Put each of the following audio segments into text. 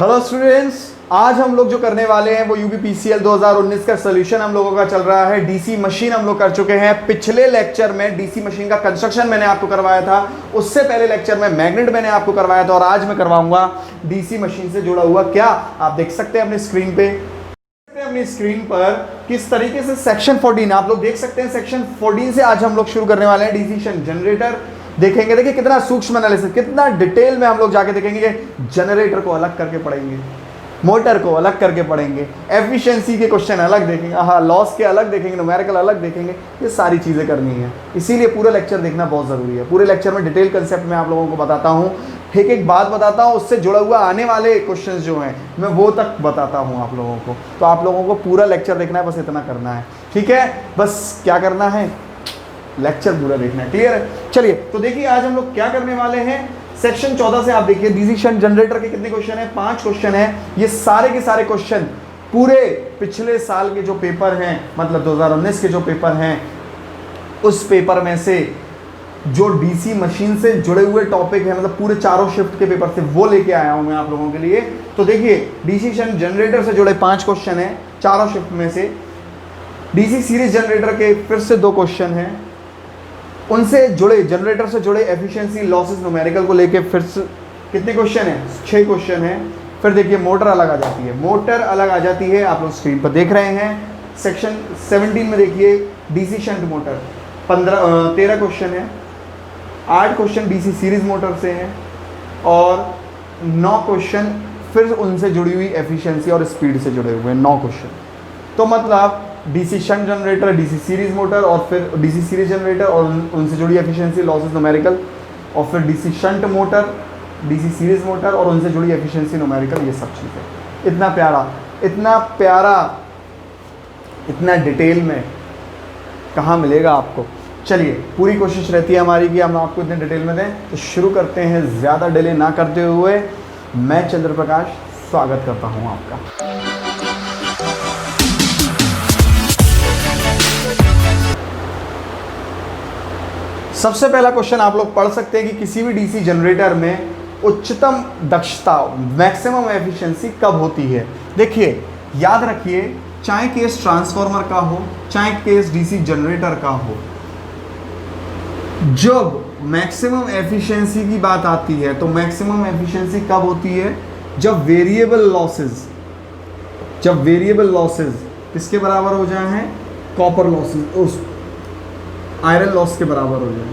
Hello students, आज हम लोग जो करने वाले हैं वो यूपीपीसीएल 2019 का सोल्यूशन हम लोगों का चल रहा है। डीसी मशीन हम लोग कर चुके हैं। पिछले लेक्चर में डीसी मशीन का कंस्ट्रक्शन मैंने आपको करवाया था, उससे पहले लेक्चर में मैग्नेट मैंने आपको करवाया था और आज मैं करवाऊंगा डीसी मशीन से जुड़ा हुआ क्या। आप देख सकते हैं अपनी स्क्रीन पे, अपनी स्क्रीन पर किस तरीके से सेक्शन 14 आप लोग देख सकते हैं। सेक्शन 14 से आज हम लोग शुरू करने वाले हैं। डीसी जनरेटर देखेंगे। देखिए कितना सूक्ष्म एनालिसिस, कितना डिटेल में हम लोग जाके देखेंगे। जनरेटर को अलग करके पढ़ेंगे, मोटर को अलग करके पढ़ेंगे, एफिशिएंसी के क्वेश्चन अलग देखेंगे, हाँ लॉस के अलग देखेंगे, न्यूमेरिकल अलग देखेंगे। ये सारी चीज़ें करनी है, इसीलिए पूरा लेक्चर देखना बहुत ज़रूरी है। पूरे लेक्चर में डिटेल कंसेप्ट में आप लोगों को बताता हूँ, एक एक बात बताता हूँ, उससे जुड़ा हुआ आने वाले क्वेश्चन जो हैं मैं वो तक बताता हूँ आप लोगों को। तो आप लोगों को पूरा लेक्चर देखना है, बस इतना करना है, ठीक है। बस क्या करना है, लेक्चर पूरा देखना है, क्लियर है। चलिए तो देखिए आज हम लोग क्या करने वाले हैं। सेक्शन 14 से आप देखिए डीसी शंट जनरेटर के कितने क्वेश्चन हैं, 5 क्वेश्चन हैं। ये सारे के सारे क्वेश्चन पूरे पिछले साल के जो पेपर हैं, मतलब 2019 के जो पेपर हैं, उस पेपर में से जो डीसी मशीन से जुड़े हुए टॉपिक है, मतलब पूरे चारों शिफ्ट के पेपर से, वो लेके आया हूं मैं आप लोगों के लिए। तो देखिए डीसी शंट जनरेटर से जुड़े 5 क्वेश्चन हैं चारों शिफ्ट में से। डीसी सीरीज जनरेटर के फिर से 2 क्वेश्चन हैं, उनसे जुड़े जनरेटर से जुड़े एफिशिएंसी लॉसेस न्यूमेरिकल को लेके फिर से कितने क्वेश्चन हैं, 6 क्वेश्चन हैं। फिर देखिए मोटर अलग आ जाती है, मोटर अलग आ जाती है, आप लोग स्क्रीन पर देख रहे हैं। सेक्शन 17 में देखिए डीसी शंट मोटर 13 क्वेश्चन है, 8 क्वेश्चन डीसी सीरीज मोटर से हैं और 9 क्वेश्चन फिर उनसे जुड़ी हुई एफिशिएंसी और स्पीड से जुड़े हुए हैं, 9 क्वेश्चन। तो मतलब DC shunt generator, DC series motor और फिर डीसी सीरीज जनरेटर और उनसे जुड़ी एफिशिएंसी लॉसेस न्यूमेरिकल, और फिर DC shunt motor, DC series motor और उनसे जुड़ी एफिशिएंसी न्यूमेरिकल, ये सब चीज़ें। इतना प्यारा, इतना प्यारा, इतना डिटेल में कहाँ मिलेगा आपको। चलिए पूरी कोशिश रहती है हमारी कि हम आपको इतने डिटेल में दें। तो शुरू करते हैं ज़्यादा डिले ना करते हुए। मैं चंद्र प्रकाश स्वागत करता हूँ आपका। सबसे पहला क्वेश्चन आप लोग पढ़ सकते हैं कि किसी भी डीसी जनरेटर में उच्चतम दक्षता, मैक्सिमम एफिशिएंसी कब होती है। देखिए याद रखिए, चाहे केस ट्रांसफार्मर का हो, चाहे केस डीसी जनरेटर का हो, जब मैक्सिमम एफिशिएंसी की बात आती है तो मैक्सिमम एफिशिएंसी कब होती है, जब वेरिएबल लॉसेस किसके बराबर हो जाए हैं, कॉपर लॉसेस, उस आयरन लॉस के बराबर हो जाए।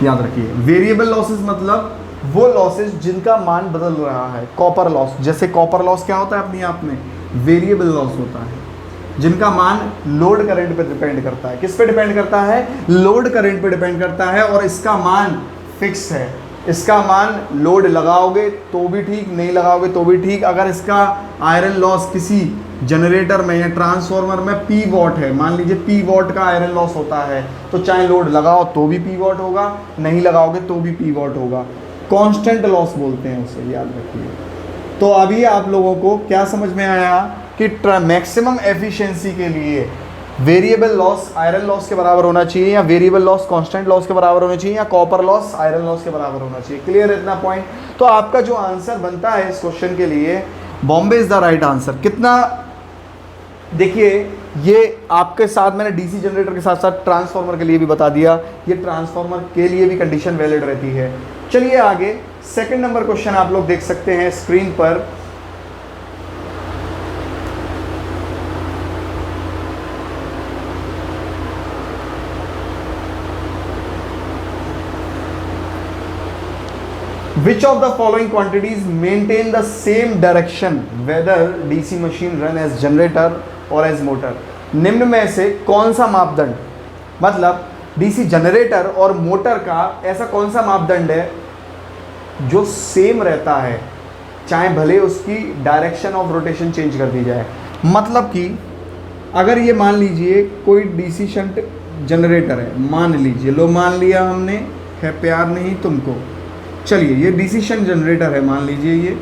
याद रखिए वेरिएबल लॉसेस मतलब वो लॉसेस जिनका मान बदल रहा है। कॉपर लॉस, जैसे कॉपर लॉस क्या होता है अपने आप में, वेरिएबल लॉस होता है, जिनका मान लोड करंट पे डिपेंड करता है। किस पे डिपेंड करता है, लोड करंट पे डिपेंड करता है और इसका मान फिक्स है। इसका मान लोड लगाओगे तो भी ठीक, नहीं लगाओगे तो भी ठीक। अगर इसका आयरन लॉस किसी जनरेटर में या ट्रांसफार्मर में पी वॉट है, मान लीजिए पी वॉट का आयरन लॉस होता है, तो चाहे लोड लगाओ तो भी पी वॉट होगा, नहीं लगाओगे तो भी पी वॉट होगा। कांस्टेंट लॉस बोलते हैं उसे, याद रखिए। तो अभी आप लोगों को क्या समझ में आया कि मैक्सिमम एफिशिएंसी के लिए वेरिएबल लॉस आयरन लॉस के बराबर होना चाहिए, या वेरिएबल लॉस कांस्टेंट लॉस के बराबर होना चाहिए, या कॉपर लॉस आयरन लॉस के बराबर होना चाहिए। क्लियर है इतना पॉइंट। तो आपका जो आंसर बनता है इस क्वेश्चन के लिए, Bombay is the right answer. कितना, देखिए ये आपके साथ मैंने डीसी जनरेटर के साथ साथ ट्रांसफार्मर के लिए भी बता दिया, ये ट्रांसफार्मर के लिए भी कंडीशन वैलिड रहती है। चलिए आगे सेकंड नंबर क्वेश्चन आप लोग देख सकते हैं स्क्रीन पर। Which of the following quantities maintain the same direction whether DC machine run as generator or as motor? निम्न में से कौन सा मापदंड, मतलब डीसी जनरेटर और मोटर का ऐसा कौन सा मापदंड है जो सेम रहता है, चाहे भले उसकी डायरेक्शन ऑफ रोटेशन चेंज कर दी जाए। मतलब कि अगर ये मान लीजिए कोई डीसी शंट जनरेटर है, मान लीजिए, लो मान लिया हमने, है प्यार नहीं तुमको। चलिए ये डीसी शंट जनरेटर है, मान लीजिए ये।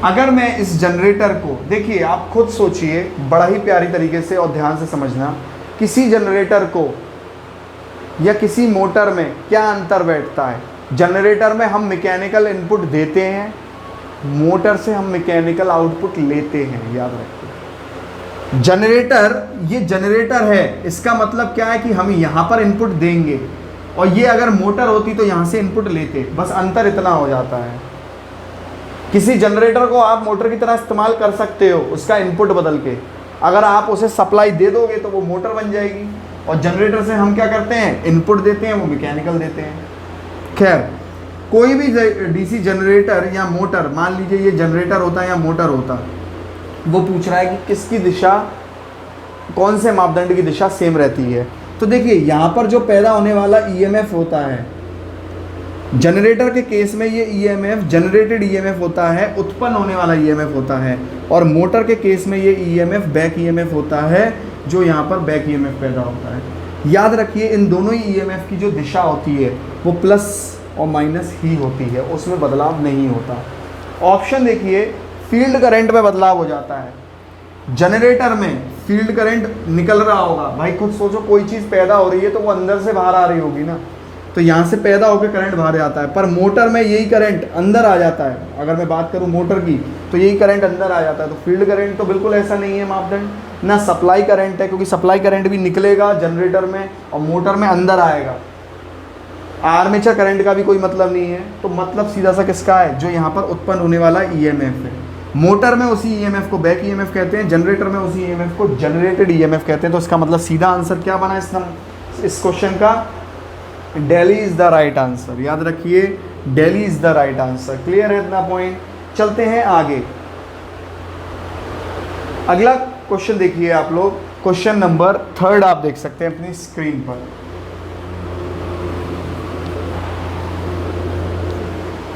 अगर मैं इस जनरेटर को, देखिए आप खुद सोचिए बड़ा ही प्यारी तरीके से और ध्यान से समझना, किसी जनरेटर को या किसी मोटर में क्या अंतर बैठता है। जनरेटर में हम मैकेनिकल इनपुट देते हैं, मोटर से हम मैकेनिकल आउटपुट लेते हैं, याद रखिए। जनरेटर, ये जनरेटर है, इसका मतलब क्या है कि हम यहाँ पर इनपुट देंगे और ये अगर मोटर होती तो यहाँ से इनपुट लेते, बस अंतर इतना हो जाता है। किसी जनरेटर को आप मोटर की तरह इस्तेमाल कर सकते हो उसका इनपुट बदल के, अगर आप उसे सप्लाई दे दोगे तो वो मोटर बन जाएगी। और जनरेटर से हम क्या करते हैं, इनपुट देते हैं, वो मैकेनिकल देते हैं। खैर, कोई भी डीसी जनरेटर या मोटर, मान लीजिए ये जनरेटर होता है या मोटर होता, वो पूछ रहा है कि किसकी दिशा, कौन से मापदंड की दिशा सेम रहती है। तो देखिए यहाँ पर जो पैदा होने वाला ईएमएफ होता है, जनरेटर के केस में ये ईएमएफ जनरेटेड ईएमएफ होता है, उत्पन्न होने वाला ईएमएफ होता है। और मोटर के केस में ये ईएमएफ बैक ईएमएफ होता है, जो यहाँ पर बैक ईएमएफ पैदा होता है। याद रखिए इन दोनों ही ईएमएफ की जो दिशा होती है वो प्लस और माइनस ही होती है, उसमें बदलाव नहीं होता। ऑप्शन देखिए, फील्ड करंट में बदलाव हो जाता है। जनरेटर में फील्ड करंट निकल रहा होगा, भाई खुद सोचो, कोई चीज़ पैदा हो रही है तो वो अंदर से बाहर आ रही होगी ना, तो यहाँ से पैदा होकर करंट बाहर जाता है। पर मोटर में यही करंट अंदर आ जाता है। अगर मैं बात करूँ मोटर की तो यही करंट अंदर आ जाता है। तो फील्ड करंट तो बिल्कुल ऐसा नहीं है मापदंड, ना सप्लाई करंट है, क्योंकि सप्लाई करंट भी निकलेगा जनरेटर में और मोटर में अंदर आएगा। आर्मेचर करंट का भी कोई मतलब नहीं है। तो मतलब सीधा सा किसका है, जो यहाँ पर उत्पन्न होने वाला ईएमएफ है। मोटर में उसी ईएमएफ को बैक ईएमएफ कहते हैं, जनरेटर में उसी ईएमएफ को जनरेटेड ईएमएफ कहते हैं। तो इसका मतलब सीधा आंसर क्या बना इस क्वेश्चन का, Delhi is the right answer. याद रखिए, Delhi is the right answer. Clear है इतना पॉइंट। चलते हैं आगे। अगला क्वेश्चन देखिए आप लोग, क्वेश्चन नंबर 3 आप देख सकते हैं अपनी स्क्रीन पर।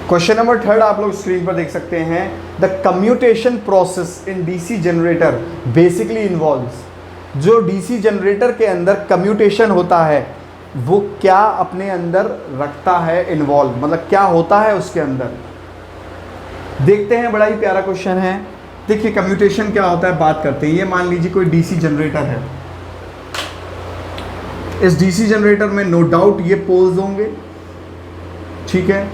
क्वेश्चन नंबर 3 आप लोग स्क्रीन पर देख सकते हैं। The commutation process in DC generator basically involves, जो डीसी जनरेटर के अंदर कम्यूटेशन होता है वो क्या अपने अंदर रखता है, इन्वॉल्व मतलब क्या होता है उसके अंदर। देखते हैं, बड़ा ही प्यारा क्वेश्चन है। देखिए कम्यूटेशन क्या होता है, बात करते हैं। ये मान लीजिए कोई डीसी जनरेटर है, इस डीसी जनरेटर में नो डाउट ये पोल्स होंगे, ठीक है,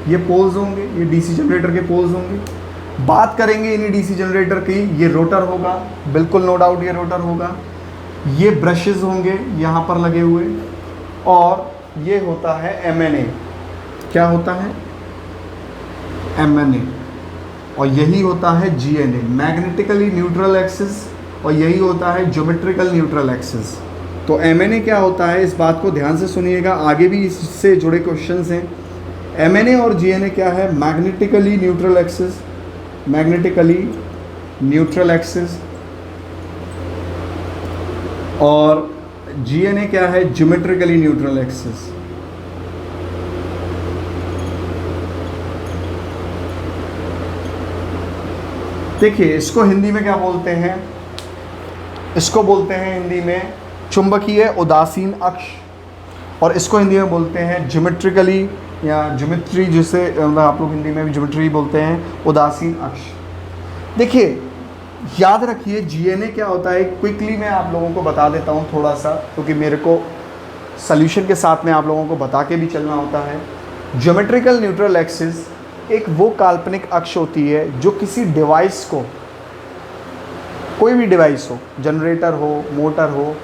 ये पोल्स होंगे, ये डीसी जनरेटर के पोल्स होंगे। बात करेंगे इन्हीं डीसी जनरेटर की, ये रोटर होगा, बिल्कुल नो डाउट ये रोटर होगा। ये ब्रशेस होंगे यहाँ पर लगे हुए, और ये होता है एमएनए। क्या होता है, एमएनए। और यही होता है जीएनए, मैग्नेटिकली न्यूट्रल एक्सिस, और यही होता है ज्योमेट्रिकल न्यूट्रल एक्सिस। तो एमएनए क्या होता है, इस बात को ध्यान से सुनिएगा, आगे भी इससे जुड़े क्वेश्चंस हैं। एमएनए और जीएनए क्या है, magnetically neutral axis, magnetically neutral axis, और जीएनए क्या है, ज्योमेट्रिकली न्यूट्रल एक्सिस। देखिए इसको हिंदी में क्या बोलते हैं, इसको बोलते हैं हिंदी में चुंबकीय उदासीन अक्ष, और इसको हिंदी में बोलते हैं ज्योमेट्रिकली या ज्योमेट्री, जिसे आप लोग हिंदी में भी ज्योमेट्री बोलते हैं, उदासीन अक्ष। देखिए याद रखिए जीएनए क्या होता है, क्विकली मैं आप लोगों को बता देता हूँ थोड़ा सा, क्योंकि मेरे को सॉल्यूशन के साथ में आप लोगों को बता के भी चलना होता है। ज्योमेट्रिकल न्यूट्रल एक्सिस एक वो काल्पनिक अक्ष होती है जो किसी डिवाइस को, कोई भी डिवाइस हो, जनरेटर हो, मोटर हो,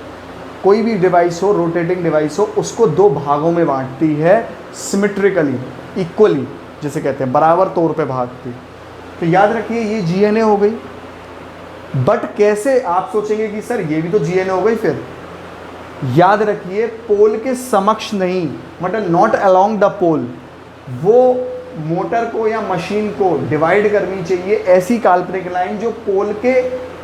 कोई भी डिवाइस हो, रोटेटिंग डिवाइस हो, उसको दो भागों में बांटती है, सिमेट्रिकली, इक्वली, जिसे कहते हैं बराबर तौर पे भागती। तो याद रखिए ये जीएनए हो गई। बट कैसे, आप सोचेंगे कि सर ये भी तो जीएनए हो गई। फिर याद रखिए पोल के समक्ष नहीं, मतलब नॉट अलोंग द पोल। वो मोटर को या मशीन को डिवाइड करनी चाहिए ऐसी काल्पनिक लाइन जो पोल के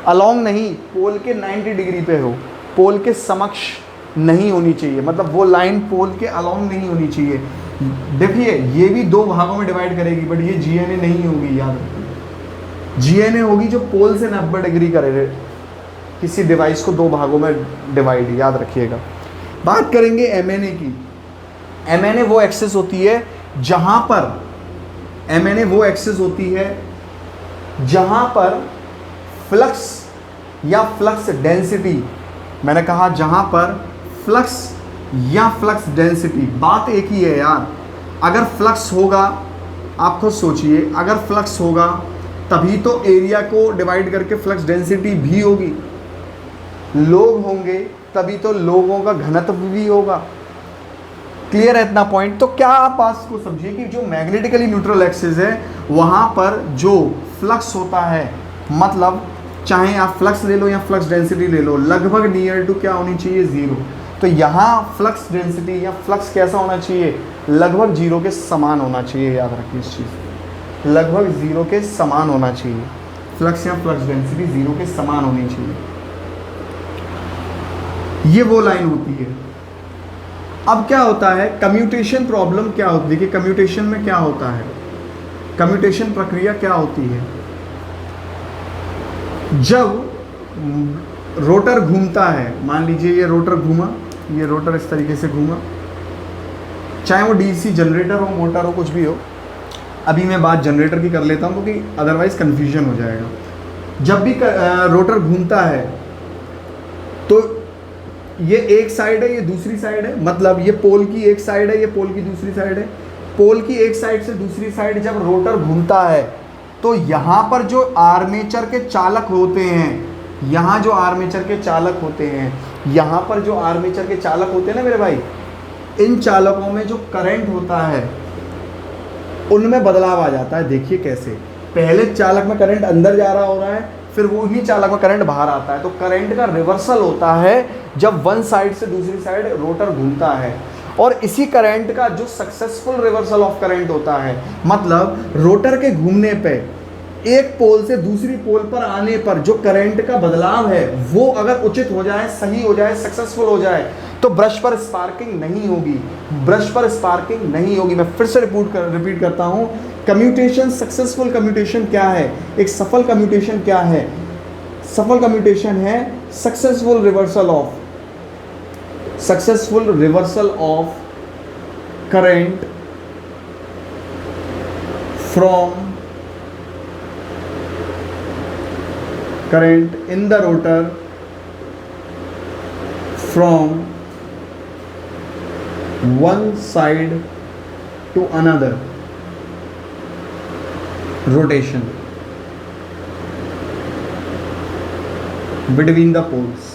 अलोंग नहीं, पोल के 90 डिग्री पे हो, पोल के समक्ष नहीं होनी चाहिए, मतलब वो लाइन पोल के अलोंग नहीं होनी चाहिए। देखिए ये भी दो भागों में डिवाइड करेगी, बट ये जीएनए नहीं होगी। याद रखिए जीएनए होगी जो पोल से 90 डिग्री करे, किसी डिवाइस को दो भागों में डिवाइड, याद रखिएगा। बात करेंगे एमएनए की। एमएनए वो एक्सिस होती है जहां पर, एमएनए वो एक्सिस होती है जहां पर फ्लक्स या फ्लक्स डेंसिटी, मैंने कहा जहां पर फ्लक्स या फ्लक्स डेंसिटी, बात एक ही है यार। अगर फ्लक्स होगा, आप खुद सोचिए, अगर फ्लक्स होगा तभी तो एरिया को डिवाइड करके फ्लक्स डेंसिटी भी होगी, लोग होंगे तभी तो लोगों का घनत्व भी होगा। क्लियर है इतना पॉइंट? तो क्या आप बात को समझिए कि जो मैग्नेटिकली न्यूट्रल एक्सिस है वहाँ पर जो फ्लक्स होता है, मतलब चाहे आप फ्लक्स ले लो या फ्लक्स डेंसिटी ले लो, लगभग नियर टू क्या होनी चाहिए, ज़ीरो। तो यहाँ फ्लक्स डेंसिटी या फ्लक्स कैसा होना चाहिए, लगभग जीरो के समान होना चाहिए। याद रखिए इस चीज़ को, लगभग ज़ीरो के समान होना चाहिए। फ्लक्स या फ्लक्स डेंसिटी ज़ीरो के समान होनी चाहिए। ये वो लाइन होती है। अब क्या होता है, कम्यूटेशन प्रॉब्लम क्या होती है कि कम्यूटेशन में क्या होता है, कम्यूटेशन प्रक्रिया क्या होती है, जब रोटर घूमता है, मान लीजिए ये रोटर घूमा, ये रोटर इस तरीके से घूमा, चाहे वो डीसी जनरेटर हो, मोटर हो, कुछ भी हो। अभी मैं बात जनरेटर की कर लेता हूँ क्योंकि अदरवाइज कन्फ्यूजन हो जाएगा। जब भी रोटर घूमता है तो ये एक साइड है, ये दूसरी साइड है, मतलब ये पोल की एक साइड है, ये पोल की दूसरी साइड है। पोल की एक साइड से दूसरी साइड जब रोटर घूमता है तो यहाँ पर जो आर्मेचर के चालक होते हैं, यहाँ जो आर्मेचर के चालक होते हैं, यहाँ पर जो आर्मेचर के चालक होते हैं ना मेरे भाई, इन चालकों में जो करंट होता है उनमें बदलाव आ जाता है। देखिए कैसे, पहले चालक में करंट अंदर जा रहा हो रहा है, फिर वो ही चालक में करंट बाहर आता है। तो करंट का रिवर्सल होता है जब वन साइड से दूसरी साइड रोटर घूमता है, और इसी करंट का जो सक्सेसफुल रिवर्सल ऑफ करंट होता है, मतलब रोटर के घूमने पे एक पोल से दूसरी पोल पर आने पर जो करंट का बदलाव है वो अगर उचित हो जाए, सही हो जाए, सक्सेसफुल हो जाए, तो ब्रश पर स्पार्किंग नहीं होगी, ब्रश पर स्पार्किंग नहीं होगी। मैं फिर से रिपीट करता हूँ, कम्यूटेशन, सक्सेसफुल कम्यूटेशन क्या है, एक सफल कम्यूटेशन क्या है, सफल कम्यूटेशन है successful reversal of current from current in the rotor from one side to another rotation between the poles।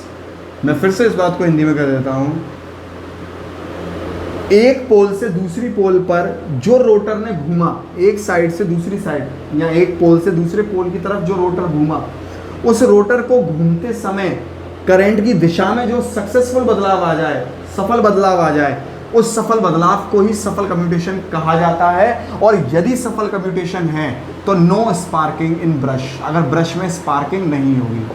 मैं फिर से इस बात को हिंदी में कर देता हूँ, एक पोल से दूसरी पोल पर जो रोटर ने घूमा, एक साइड से दूसरी साइड या एक पोल से दूसरे पोल की तरफ जो रोटर घूमा, उस रोटर को घूमते समय करंट की दिशा में जो सक्सेसफुल बदलाव आ जाए, सफल बदलाव आ जाए, उस सफल बदलाव को ही सफल कम्यूटेशन कहा जाता है। और यदि सफल कम्यूटेशन है तो नो स्पार्किंग इन ब्रश, अगर ब्रश में स्पार्किंग नहीं होगी,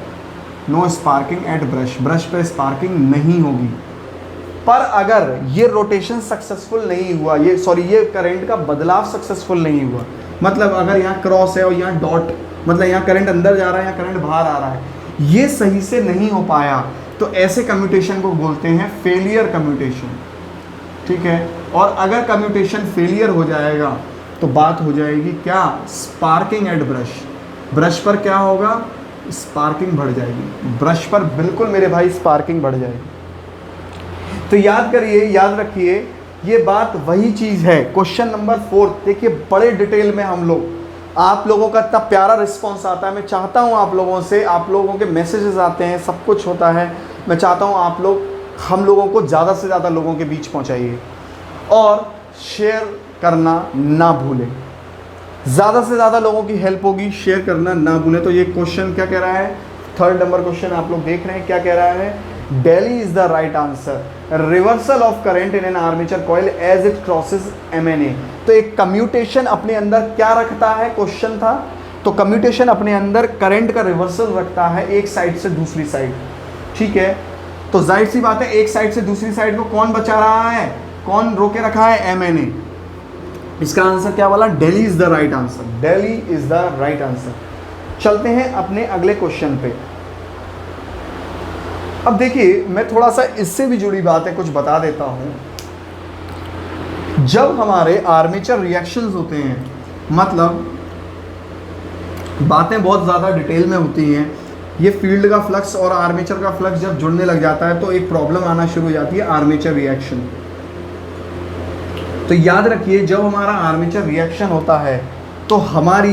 no sparking at brush, brush पे स्पार्किंग नहीं होगी। पर अगर ये रोटेशन सक्सेसफुल नहीं हुआ, ये करंट का बदलाव सक्सेसफुल नहीं हुआ, मतलब अगर यहाँ क्रॉस है और यहाँ डॉट, मतलब यहाँ करंट अंदर जा रहा है, यहाँ करंट बाहर आ रहा है, ये सही से नहीं हो पाया, तो ऐसे कम्यूटेशन को बोलते हैं फेलियर कम्यूटेशन। ठीक है, और अगर कम्यूटेशन फेलियर हो जाएगा तो बात हो जाएगी क्या, स्पार्किंग एट ब्रश, ब्रश पर क्या होगा, स्पार्किंग बढ़ जाएगी, ब्रश पर बिल्कुल मेरे भाई स्पार्किंग बढ़ जाएगी। तो याद करिए, याद रखिए, ये बात वही चीज़ है। क्वेश्चन नंबर 4 देखिए, बड़े डिटेल में हम लोग, आप लोगों का इतना प्यारा रिस्पांस आता है, मैं चाहता हूँ आप लोगों से, आप लोगों के मैसेजेस आते हैं, सब कुछ होता है, मैं चाहता हूँ आप लोग हम लोगों को ज़्यादा से ज़्यादा लोगों के बीच पहुँचाइए और शेयर करना ना भूलें। ज़्यादा से ज़्यादा लोगों की हेल्प होगी, शेयर करना ना भूलें। तो ये क्वेश्चन क्या कह रहा है, 3rd नंबर क्वेश्चन आप लोग देख रहे हैं, क्या कह रहा है, Delhi is the right answer, reversal of current in an armature coil as it crosses MNA। तो एक कम्यूटेशन अपने अंदर क्या रखता है, क्वेश्चन था, तो कम्यूटेशन अपने अंदर करंट का रिवर्सल रखता है एक साइड से दूसरी साइड। ठीक है, तो जाहिर सी बात है, एक साइड से दूसरी साइड को कौन बचा रहा है, कौन रोके रखा है, MNA। इसका आंसर क्या वाला, daily is the right answer, daily is the right answer. चलते हैं अपने अगले क्वेश्चन पे। अब देखिए, मैं थोड़ा सा इससे भी जुड़ी बातें कुछ बता देता हूँ। जब हमारे आर्मेचर रिएक्शंस होते हैं, मतलब बातें बहुत ज़्यादा डिटेल में होती हैं, ये फील्ड का फ्लक्स और आर्मेचर का फ्लक्स जब जुड़ने लग जाता है तो एक प्रॉब्लम आना शुरू हो जाती है, आर्मेचर रिएक्शन। तो याद रखिए जब हमारा आर्मेचर रिएक्शन होता है तो हमारी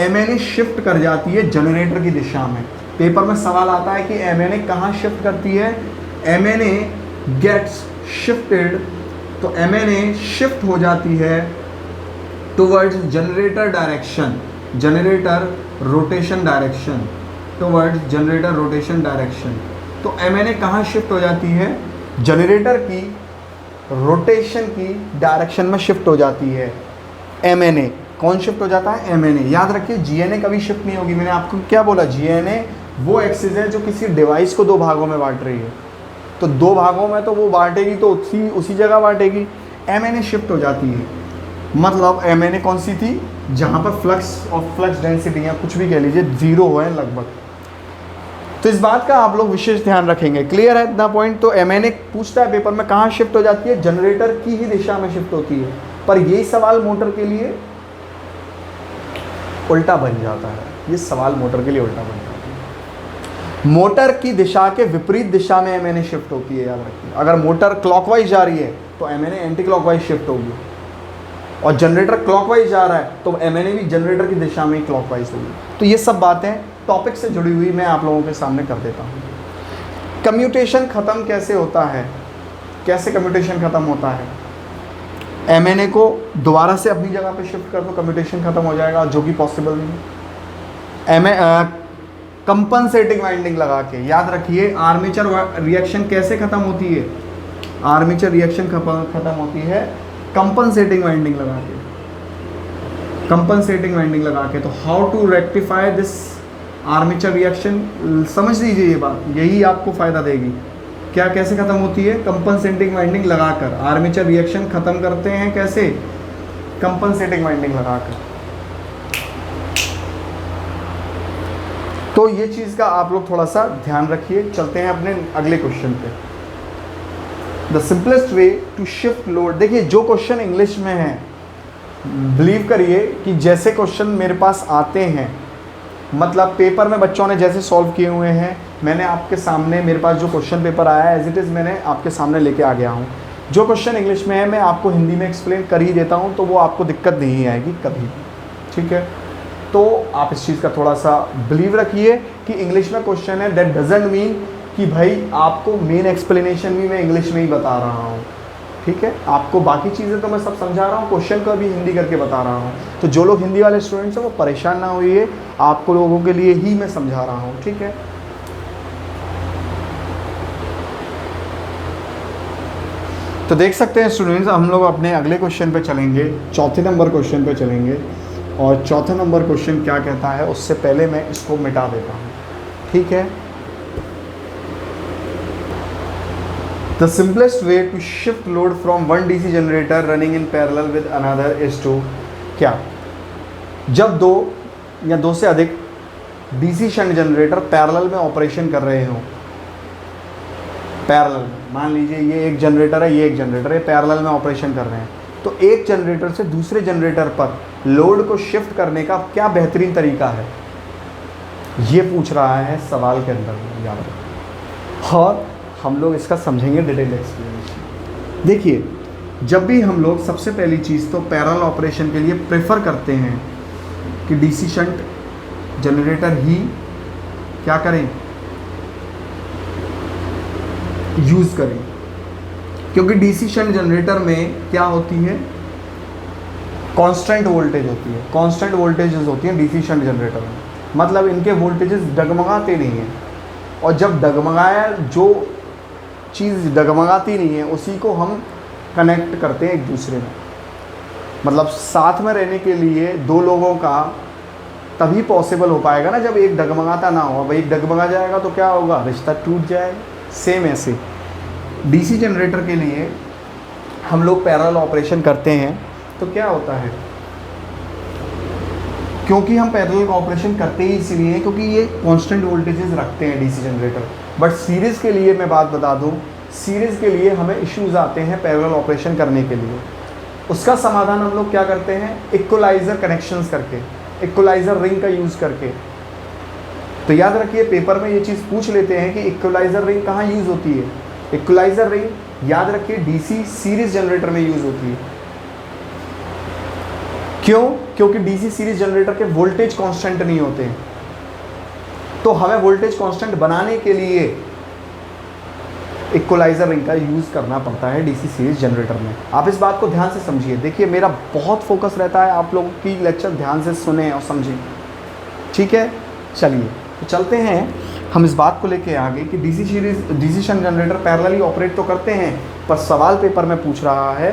MNA शिफ्ट कर जाती है जनरेटर की दिशा में। पेपर में सवाल आता है कि MNA कहाँ शिफ्ट करती है। MNA गेट्स शिफ्टेड, तो MNA शिफ्ट हो जाती है towards generator direction, generator rotation direction, towards generator rotation direction. तो MNA कहाँ शिफ्ट हो जाती है, जनरेटर की रोटेशन की डायरेक्शन में शिफ्ट हो जाती है। MNA कौन शिफ्ट हो जाता है, MNA। याद रखिए GNA कभी शिफ्ट नहीं होगी। मैंने आपको क्या बोला, GNA वो एक्सिस है जो किसी डिवाइस को दो भागों में बांट रही है, तो दो भागों में तो वो बांटेगी तो उसी जगह बांटेगी। MNA शिफ्ट हो जाती है, मतलब MNA कौन सी थी, जहाँ पर फ्लक्स और फ्लक्स डेंसिटी या कुछ भी कह लीजिए जीरो है लगभग। तो इस बात का आप लोग विशेष ध्यान रखेंगे। क्लियर है इतना पॉइंट। तो MNA पूछता है पेपर में कहाँ शिफ्ट हो जाती है, जनरेटर की ही दिशा में शिफ्ट होती है। पर यही सवाल मोटर के लिए उल्टा बन जाता है, ये सवाल मोटर के लिए उल्टा बन जाता है। मोटर की दिशा के विपरीत दिशा में MNA शिफ्ट होती है। याद रखिए अगर मोटर क्लॉकवाइज जा रही है तो MNA एंटी क्लॉकवाइज शिफ्ट होगी, और जनरेटर क्लॉकवाइज जा रहा है तो MNA भी जनरेटर की दिशा में ही क्लॉकवाइज होगी। तो ये सब बातें टॉपिक से जुड़ी हुई मैं आप लोगों के सामने कर देता हूँ। कम्यूटेशन ख़त्म कैसे होता है, कैसे कम्यूटेशन ख़त्म होता है, MNA को दोबारा से अपनी जगह पे शिफ्ट कर दो, कम्यूटेशन ख़त्म हो जाएगा, जो कि पॉसिबल नहीं है। कंपनसेटिंग वाइंडिंग लगा के, याद रखिए आर्मेचर रिएक्शन कैसे ख़त्म होती है, आर्मेचर रिएक्शन ख़त्म होती है कंपनसेटिंग वाइंडिंग लगा के, कंपनसेटिंग वाइंडिंग लगा के। तो how to rectify this armature reaction, समझ लीजिए ये बात, यही आपको फ़ायदा देगी। क्या कैसे ख़त्म होती है, कंपनसेटिंग वाइंडिंग लगाकर आर्मेचर रिएक्शन ख़त्म करते हैं। कैसे, कंपनसेटिंग वाइंडिंग लगाकर। तो ये चीज़ का आप लोग थोड़ा सा ध्यान रखिए। चलते हैं अपने अगले क्वेश्चन पे। The simplest way to shift load. देखिए जो क्वेश्चन इंग्लिश में है, बिलीव करिए कि जैसे क्वेश्चन मेरे पास आते हैं, मतलब पेपर में बच्चों ने जैसे सॉल्व किए हुए हैं, मैंने आपके सामने, मेरे पास जो क्वेश्चन पेपर आया है एज इट इज़ मैंने आपके सामने लेके आ गया हूँ। जो क्वेश्चन इंग्लिश में है मैं आपको हिंदी में एक्सप्लेन कर ही देता हूँ, तो वो आपको दिक्कत नहीं आएगी कभी, ठीक है। तो आप इस चीज़ का थोड़ा सा बिलीव रखिए कि इंग्लिश में क्वेश्चन है, दैट डजेंट मीन कि भाई आपको मेन एक्सप्लेनेशन भी मैं इंग्लिश में ही बता रहा हूँ, ठीक है। आपको बाकी चीज़ें तो मैं सब समझा रहा हूँ, क्वेश्चन को भी हिंदी करके बता रहा हूँ। तो जो लोग हिंदी वाले स्टूडेंट्स हैं वो परेशान ना होइए, आपको लोगों के लिए ही मैं समझा रहा हूँ, ठीक है। तो देख सकते हैं स्टूडेंट्स, हम लोग अपने अगले क्वेश्चन पे चलेंगे, चौथे नंबर क्वेश्चन पे चलेंगे। और चौथा नंबर क्वेश्चन क्या कहता है, उससे पहले मैं इसको मिटा देता हूँ, ठीक है। The simplest way to shift load from one DC generator running in parallel with another is to क्या, जब दो या दो से अधिक DC शंट जनरेटर पैरेलल में ऑपरेशन कर रहे हो, पैरेलल मान लीजिए ये एक जनरेटर है, ये एक जनरेटर है, पैरेलल में ऑपरेशन कर रहे हैं, तो एक जनरेटर से दूसरे जनरेटर पर लोड को शिफ्ट करने का क्या बेहतरीन तरीका है, ये पूछ रहा है सवाल के अंदर, याद रखिए। और हम लोग इसका समझेंगे डिटेल एक्सप्लेनेशन। देखिए जब भी हम लोग सबसे पहली चीज़ तो पैरेलल ऑपरेशन के लिए प्रेफर करते हैं कि डीसी शंट जनरेटर ही क्या करें, यूज़ करें, क्योंकि डीसी शंट जनरेटर में क्या होती है, कांस्टेंट वोल्टेज होती है, कांस्टेंट वोल्टेजेस होती हैं डीसी शंट जनरेटर में, मतलब इनके वोल्टेजेस डगमगाते नहीं हैं। और जब डगमगाया, जो चीज़ डगमगाती नहीं है उसी को हम कनेक्ट करते हैं एक दूसरे में, मतलब साथ में रहने के लिए दो लोगों का तभी पॉसिबल हो पाएगा ना जब एक डगमगाता ना हो। भाई डगमगा जाएगा तो क्या होगा, रिश्ता टूट जाएगा। सेम ऐसे डीसी जनरेटर के लिए हम लोग पैरेलल ऑपरेशन करते हैं तो क्या होता है, क्योंकि हम पैरेलल ऑपरेशन करते ही इसीलिए हैं क्योंकि ये कांस्टेंट वोल्टेजेस रखते हैं डीसी जनरेटर। बट सीरीज़ के लिए मैं बात बता दूं, सीरीज़ के लिए हमें इश्यूज़ आते हैं पैरेलल ऑपरेशन करने के लिए। उसका समाधान हम लोग क्या करते हैं, इक्वलाइज़र कनेक्शंस करके, इक्वलाइज़र रिंग का यूज़ करके। तो याद रखिए पेपर में ये चीज़ पूछ लेते हैं कि इक्वलाइज़र रिंग कहाँ यूज़ होती है। इक्वलाइज़र रिंग याद रखिए डीसी सीरीज़ जनरेटर में यूज़ होती है। क्यों? क्योंकि डीसी सीरीज जनरेटर के वोल्टेज कांस्टेंट नहीं होते हैं, तो हमें वोल्टेज कांस्टेंट बनाने के लिए इक्वलाइजर रिंग का यूज़ करना पड़ता है डीसी सीरीज जनरेटर में। आप इस बात को ध्यान से समझिए। देखिए मेरा बहुत फोकस रहता है आप लोगों की लेक्चर ध्यान से सुने और समझें, ठीक है। चलिए तो चलते हैं हम इस बात को लेके आगे कि DC shunt generator parallelly operate तो करते हैं, पर सवाल पेपर में पूछ रहा है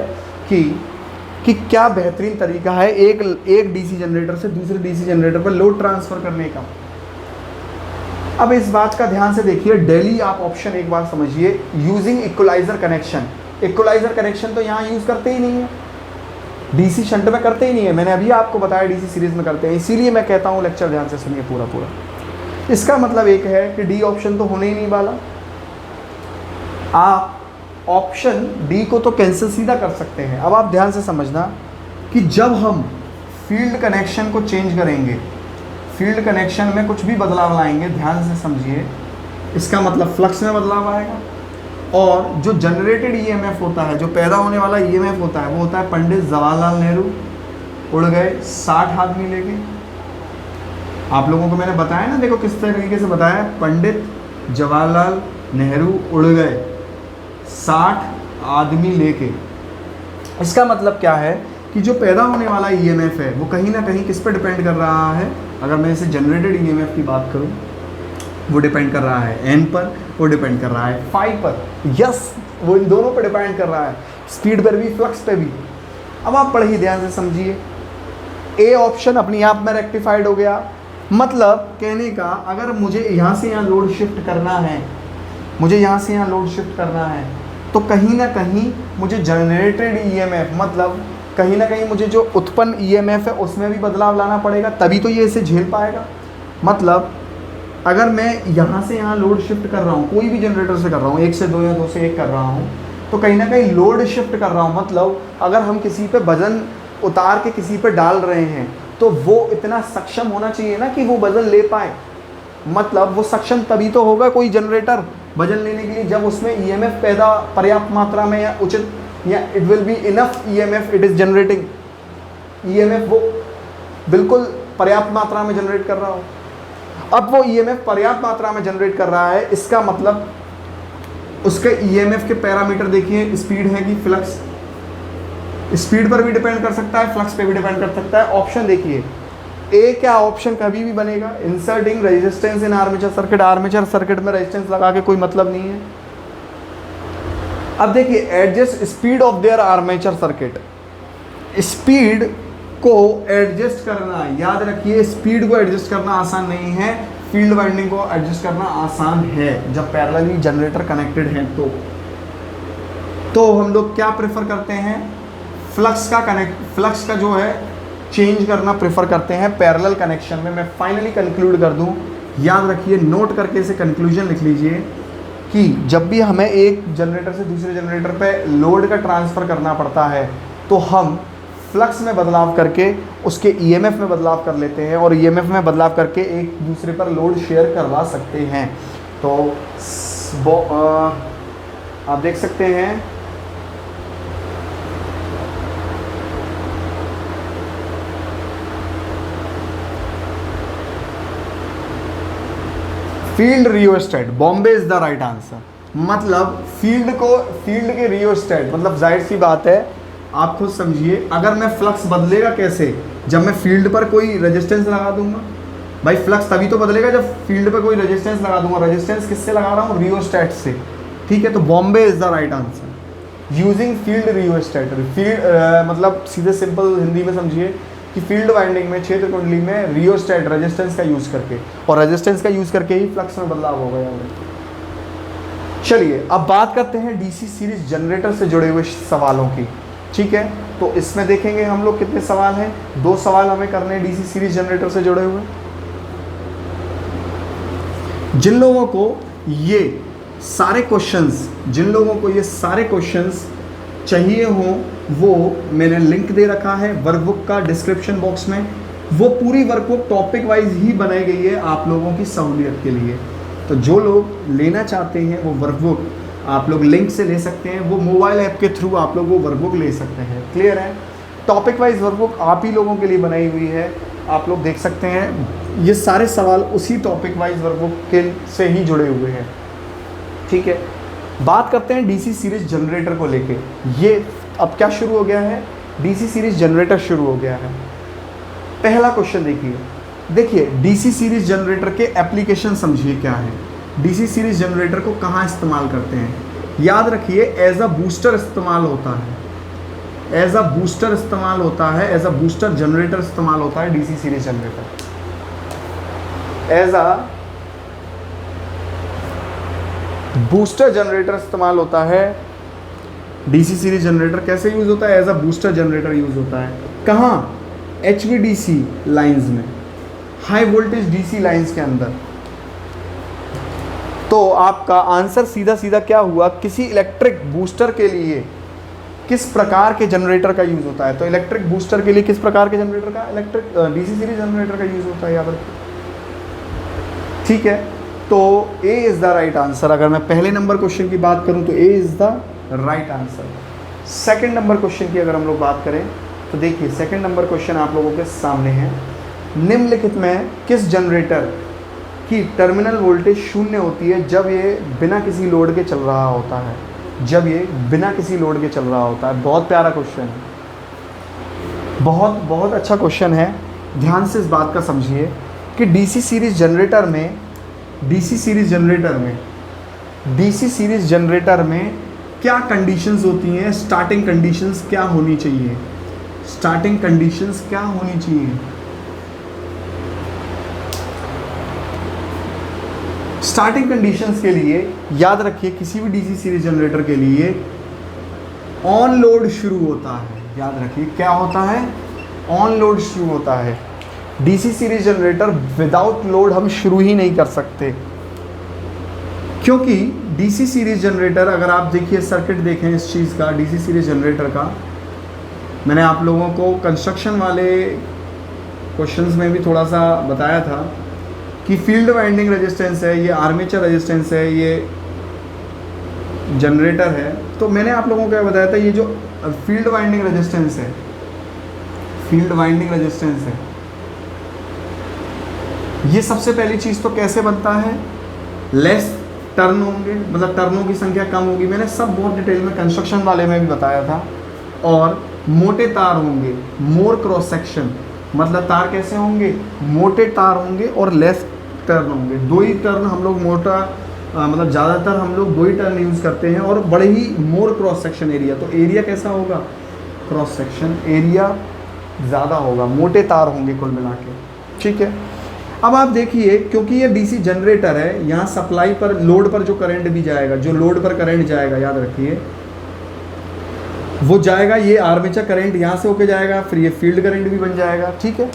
कि क्या बेहतरीन तरीका है एक डीसी जनरेटर से दूसरे डीसी जनरेटर पर लोड ट्रांसफ़र करने का। अब इस बात का ध्यान से देखिए, डेली आप ऑप्शन एक बार समझिए, using equaliser connection. Equaliser connection तो यहाँ यूज़ करते ही नहीं है, डीसी शंट में करते ही नहीं है। मैंने अभी आपको बताया डीसी सीरीज में करते हैं, इसीलिए मैं कहता हूँ लेक्चर ध्यान से सुनिए पूरा। इसका मतलब एक है कि डी ऑप्शन तो होने ही नहीं वाला। आप ऑप्शन डी को तो कैंसिल सीधा कर सकते हैं। अब आप ध्यान से समझना कि जब हम फील्ड कनेक्शन को चेंज करेंगे, फील्ड कनेक्शन में कुछ भी बदलाव लाएंगे, ध्यान से समझिए, इसका मतलब फ्लक्स में बदलाव आएगा। और जो जनरेटेड ईएमएफ होता है, जो पैदा होने वाला ईएमएफ होता है, वो होता है पंडित जवाहरलाल नेहरू उड़ गए 60 आदमी लेके। आप लोगों को मैंने बताया ना, देखो किस तरीके से बताया, पंडित जवाहरलाल नेहरू उड़ गए 60 आदमी लेके। इसका मतलब क्या है कि जो पैदा होने वाला ईएमएफ है वो कहीं ना कहीं किस पर डिपेंड कर रहा है। अगर मैं इसे जनरेटेड ईएमएफ की बात करूं, वो डिपेंड कर रहा है एन पर, वो डिपेंड कर रहा है फाई पर, यस वो इन दोनों पर डिपेंड कर रहा है, स्पीड पर भी, फ्लक्स पे भी। अब आप पढ़िए ध्यान से समझिए, ए ऑप्शन अपने आप में रेक्टिफाइड हो गया। मतलब कहने का, अगर मुझे यहाँ से यहाँ लोड शिफ्ट करना है, मुझे यहाँ से यहाँ लोड शिफ्ट करना है, तो कहीं ना कहीं मुझे जनरेटेड ईएमएफ, मतलब कहीं ना कहीं मुझे जो उत्पन्न ईएमएफ है उसमें भी बदलाव लाना पड़ेगा, तभी तो ये इसे झेल पाएगा। मतलब अगर मैं यहाँ से यहाँ लोड शिफ्ट कर रहा हूँ, कोई भी जनरेटर से कर रहा हूँ, 1 से 2 या 2 से 1 कर रहा हूँ, तो कहीं ना कहीं लोड शिफ्ट कर रहा हूँ। मतलब अगर हम किसी पे वजन उतार के किसी पे डाल रहे हैं, तो वो इतना सक्षम होना चाहिए ना कि वो वजन ले पाए। मतलब वो सक्षम तभी तो होगा कोई जनरेटर वजन लेने के लिए, जब उसमें ईएमएफ पैदा पर्याप्त मात्रा में या उचित, या it will be enough EMF it is generating, EMF वो बिल्कुल पर्याप्त मात्रा में जनरेट कर रहा हो। अब वो ईएमएफ पर्याप्त मात्रा में जनरेट कर रहा है, इसका मतलब उसके ईएमएफ के पैरामीटर देखिए, स्पीड है कि फ्लक्स। स्पीड पर भी डिपेंड कर सकता है, फ्लक्स पे भी डिपेंड कर सकता है। ऑप्शन देखिए, ए क्या ऑप्शन कभी भी बनेगा, inserting resistance in armature circuit. Armature circuit में रेजिस्टेंस लगा के कोई मतलब नहीं है। अब देखिए, adjust speed of their armature circuit, speed को एडजस्ट करना, याद रखिए स्पीड को एडजस्ट करना आसान नहीं है, फील्ड वाइंडिंग को एडजस्ट करना आसान है जब पैरेलली जनरेटर कनेक्टेड है। तो हम लोग क्या प्रेफर करते हैं, फ्लक्स का जो है चेंज करना प्रेफर करते हैं पैरेलल कनेक्शन में। मैं फाइनली कंक्लूड कर दूं, याद रखिए, नोट करके इसे कंक्लूजन लिख लीजिए कि जब भी हमें एक जनरेटर से दूसरे जनरेटर पे लोड का ट्रांसफ़र करना पड़ता है, तो हम फ्लक्स में बदलाव करके उसके ईएमएफ में बदलाव कर लेते हैं, और ईएमएफ में बदलाव करके एक दूसरे पर लोड शेयर करवा सकते हैं। तो आप देख सकते हैं field rheostat, Bombay is the right answer. मतलब फील्ड के रियोस्टेट, मतलब जाहिर सी बात है, आप खुद समझिए, अगर मैं फ्लक्स बदलेगा कैसे, जब मैं फील्ड पर कोई रेजिस्टेंस लगा दूंगा। भाई फ्लक्स तभी तो बदलेगा जब फील्ड पर कोई रेजिस्टेंस लगा दूंगा। रेजिस्टेंस किससे लगा रहा हूँ, रियोस्टेट से, ठीक है। तो Bombay is the right answer, using field rheostat. Field मतलब सीधे सिंपल हिंदी में समझिए कि फील्ड वाइंडिंग में, क्षेत्र कुंडली में रियोस्टेट रेजिस्टेंस का यूज़ करके, और रेजिस्टेंस का यूज़ करके ही फ्लक्स में बदलाव हो गया। चलिए अब बात करते हैं डीसी सीरीज जनरेटर से जुड़े हुए सवालों की, ठीक है। तो इसमें देखेंगे हम लोग कितने सवाल हैं, 2 सवाल हमें करने हैं डीसी सीरीज जनरेटर से जुड़े हुए। जिन लोगों को ये सारे क्वेश्चंस चाहिए हो, वो मैंने लिंक दे रखा है वर्कबुक का डिस्क्रिप्शन बॉक्स में। वो पूरी वर्कबुक टॉपिक वाइज ही बनाई गई है आप लोगों की सहूलियत के लिए। तो जो लोग लेना चाहते हैं वो वर्कबुक आप लोग लिंक से ले सकते हैं, वो मोबाइल ऐप के थ्रू आप लोग वो वर्कबुक ले सकते हैं। क्लियर है? टॉपिक वाइज वर्कबुक आप ही लोगों के लिए बनाई हुई है, आप लोग देख सकते हैं। ये सारे सवाल उसी टॉपिक वाइज वर्कबुक के से ही जुड़े हुए हैं, ठीक है। बात करते हैं डीसी सीरीज जनरेटर को लेके। ये अब क्या शुरू हो गया है, डीसी सीरीज जनरेटर शुरू हो गया है। पहला क्वेश्चन देखिए डीसी सीरीज जनरेटर के एप्लीकेशन समझिए क्या है। डीसी सीरीज जनरेटर को कहाँ इस्तेमाल करते हैं, याद रखिए एज अ बूस्टर इस्तेमाल होता है, एज अ बूस्टर इस्तेमाल होता है, एज अ बूस्टर जनरेटर इस्तेमाल होता है DC series generator. As a booster generator इस्तेमाल होता है डीसी सीरीज जनरेटर। कैसे यूज होता है, as a booster generator use होता है। कहाँ, HVDC लाइंस में, हाई वोल्टेज डीसी लाइंस के अंदर। तो आपका आंसर सीधा सीधा क्या हुआ, किसी इलेक्ट्रिक बूस्टर के लिए किस प्रकार के जनरेटर का यूज होता है। तो इलेक्ट्रिक बूस्टर के लिए किस प्रकार के जनरेटर का, इलेक्ट्रिक डीसी सीरीज जनरेटर का यूज होता है, याद रखिए, ठीक है। तो A is the right answer. अगर मैं पहले नंबर क्वेश्चन की बात करूं तो A is the right answer. Second number question की अगर हम लोग बात करें तो देखिए सेकंड नंबर क्वेश्चन आप लोगों के सामने है। निम्नलिखित में किस जनरेटर की टर्मिनल वोल्टेज शून्य होती है जब ये बिना किसी लोड के चल रहा होता है, जब ये बिना किसी लोड के चल रहा होता है। बहुत प्यारा क्वेश्चन है, बहुत बहुत अच्छा क्वेश्चन है। ध्यान से इस बात का समझिए कि डीसी सीरीज जनरेटर में क्या कंडीशंस होती हैं, स्टार्टिंग कंडीशंस क्या होनी चाहिए, स्टार्टिंग कंडीशंस क्या होनी चाहिए। स्टार्टिंग कंडीशंस के लिए याद रखिए किसी भी डीसी सीरीज जनरेटर के लिए ऑन लोड शुरू होता है। याद रखिए क्या होता है, ऑन लोड शुरू होता है। DC series generator without load हम शुरू ही नहीं कर सकते, क्योंकि डीसी सीरीज जनरेटर, अगर आप देखिए सर्किट देखें इस चीज़ का, डीसी सीरीज जनरेटर का, मैंने आप लोगों को कंस्ट्रक्शन वाले क्वेश्चंस में भी थोड़ा सा बताया था कि फील्ड वाइंडिंग रेजिस्टेंस है, ये आर्मेचर रेजिस्टेंस है, ये जनरेटर है। तो मैंने आप लोगों को क्या बताया था, ये जो फील्ड वाइंडिंग रेजिस्टेंस है, फील्ड वाइंडिंग रेजिस्टेंस है, ये सबसे पहली चीज़ तो कैसे बनता है, लेस टर्न होंगे, मतलब टर्नों की संख्या कम होगी। मैंने सब बहुत डिटेल में कंस्ट्रक्शन वाले में भी बताया था। और मोटे तार होंगे, मोर क्रॉस सेक्शन, मतलब तार कैसे होंगे, मोटे तार होंगे और लेस टर्न होंगे। दो ही टर्न हम लोग मोटा, मतलब ज़्यादातर हम लोग दो ही टर्न यूज़ करते हैं, और बड़े ही मोर क्रॉस सेक्शन एरिया। तो एरिया कैसा होगा, क्रॉस सेक्शन एरिया ज़्यादा होगा, मोटे तार होंगे कुल मिला के, ठीक है। अब आप देखिए क्योंकि ये डीसी जनरेटर है, यहाँ सप्लाई पर, लोड पर जो करंट भी जाएगा, जो लोड पर करंट जाएगा, याद रखिए वो जाएगा, ये आर्मेचर करंट यहाँ से होके जाएगा, फिर ये फील्ड करंट भी बन जाएगा, ठीक है।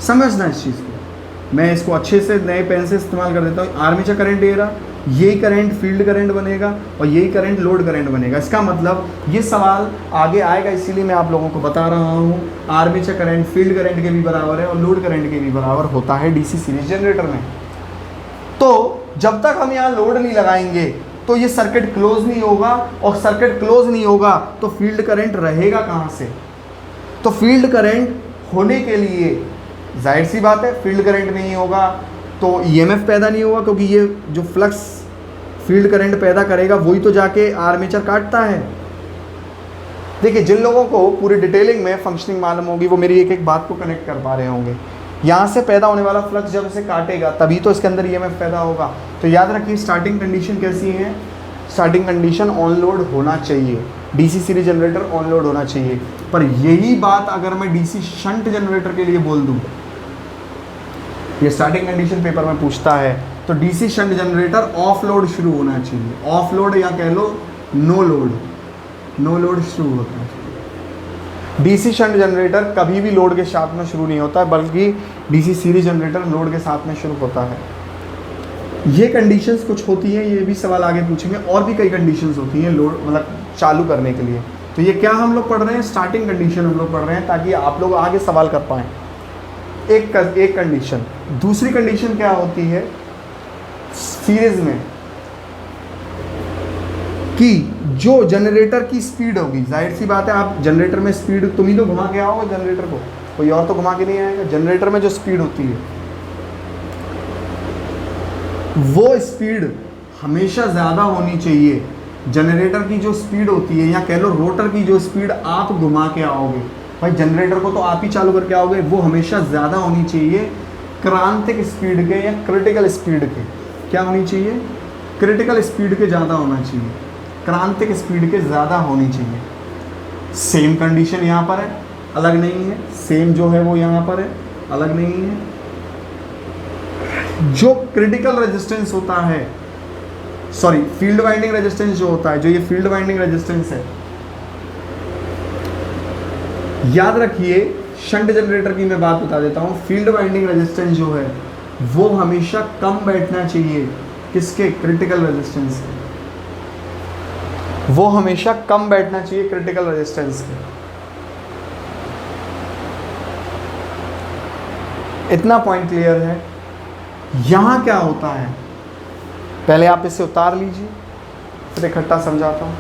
समझना इस चीज़ को, मैं इसको अच्छे से नए पेन से इस्तेमाल कर देता हूँ। आर्मेचर करंट दे रहा, यही करंट फील्ड करंट बनेगा और यही करंट लोड करंट बनेगा। इसका मतलब ये सवाल आगे आएगा, इसीलिए मैं आप लोगों को बता रहा हूँ आर्मेचर करंट फील्ड करंट के भी बराबर है और लोड करंट के भी बराबर होता है डीसी सीरीज जनरेटर में। तो जब तक हम यहाँ लोड नहीं लगाएंगे तो ये सर्किट क्लोज नहीं होगा, और सर्किट क्लोज नहीं होगा तो फील्ड करंट रहेगा कहाँ से। तो फील्ड करंट होने के लिए जाहिर सी बात है, फील्ड करंट नहीं होगा तो ईएमएफ पैदा नहीं होगा, क्योंकि ये जो फ्लक्स फील्ड करंट पैदा करेगा वही तो जाके आर्मेचर काटता है। देखिए जिन लोगों को पूरी डिटेलिंग में फंक्शनिंग मालूम होगी वो मेरी एक एक बात को कनेक्ट कर पा रहे होंगे। यहाँ से पैदा होने वाला फ्लक्स जब इसे काटेगा तभी तो इसके अंदर ईएमएफ पैदा होगा। तो याद रखिए स्टार्टिंग कंडीशन कैसी है, स्टार्टिंग कंडीशन ऑन लोड होना चाहिए, DC series generator on load होना चाहिए। पर यही बात अगर मैं डीसी शंट जनरेटर के लिए बोल दूँ, ये स्टार्टिंग कंडीशन पेपर में पूछता है, तो DC shunt generator off load शुरू होना चाहिए, ऑफ लोड या कह लो नो लोड, नो लोड शुरू होता है। डीसी शंट जनरेटर कभी भी लोड के साथ में शुरू नहीं होता है, बल्कि डीसी सीरीज जनरेटर लोड के साथ में शुरू होता है। ये कंडीशंस कुछ होती हैं, ये भी सवाल आगे पूछेंगे, और भी कई कंडीशंस होती हैं लोड मतलब चालू करने के लिए। तो ये क्या हम लोग पढ़ रहे हैं, स्टार्टिंग कंडीशन हम लोग पढ़ रहे हैं ताकि आप लोग आगे सवाल कर पाएँ। एक कंडीशन। दूसरी कंडीशन क्या होती है, सीरीज में कि जो जनरेटर की स्पीड होगी, जाहिर सी बात है आप जनरेटर में स्पीड तुम ही तो घुमा के आओगे जनरेटर को, कोई और तो घुमा के नहीं आएगा। जनरेटर में जो स्पीड होती है वो स्पीड हमेशा ज़्यादा होनी चाहिए। जनरेटर की जो स्पीड होती है, या कह लो रोटर की जो स्पीड आप घुमा के आओगे, भाई जनरेटर को तो आप ही चालू करके आओगे, वो हमेशा ज़्यादा होनी चाहिए क्रांतिक स्पीड के या क्रिटिकल स्पीड के। क्या होनी चाहिए? क्रिटिकल स्पीड के ज़्यादा होना चाहिए, क्रांतिक स्पीड के ज़्यादा होनी चाहिए। सेम कंडीशन यहाँ पर है, अलग नहीं है। सेम जो है वो यहाँ पर है, अलग नहीं है। जो क्रिटिकल रेजिस्टेंस होता है, सॉरी फील्ड वाइंडिंग रेजिस्टेंस जो होता है, जो ये फील्ड वाइंडिंग रेजिस्टेंस है, याद रखिए शंट जनरेटर की मैं बात बता देता हूँ। फील्ड वाइंडिंग रेजिस्टेंस जो है वो हमेशा कम बैठना चाहिए किसके? क्रिटिकल रेजिस्टेंस के। वो हमेशा कम बैठना चाहिए क्रिटिकल रेजिस्टेंस के। इतना पॉइंट क्लियर है। यहां क्या होता है, पहले आप इसे उतार लीजिए फिर इकट्ठा समझाता हूं।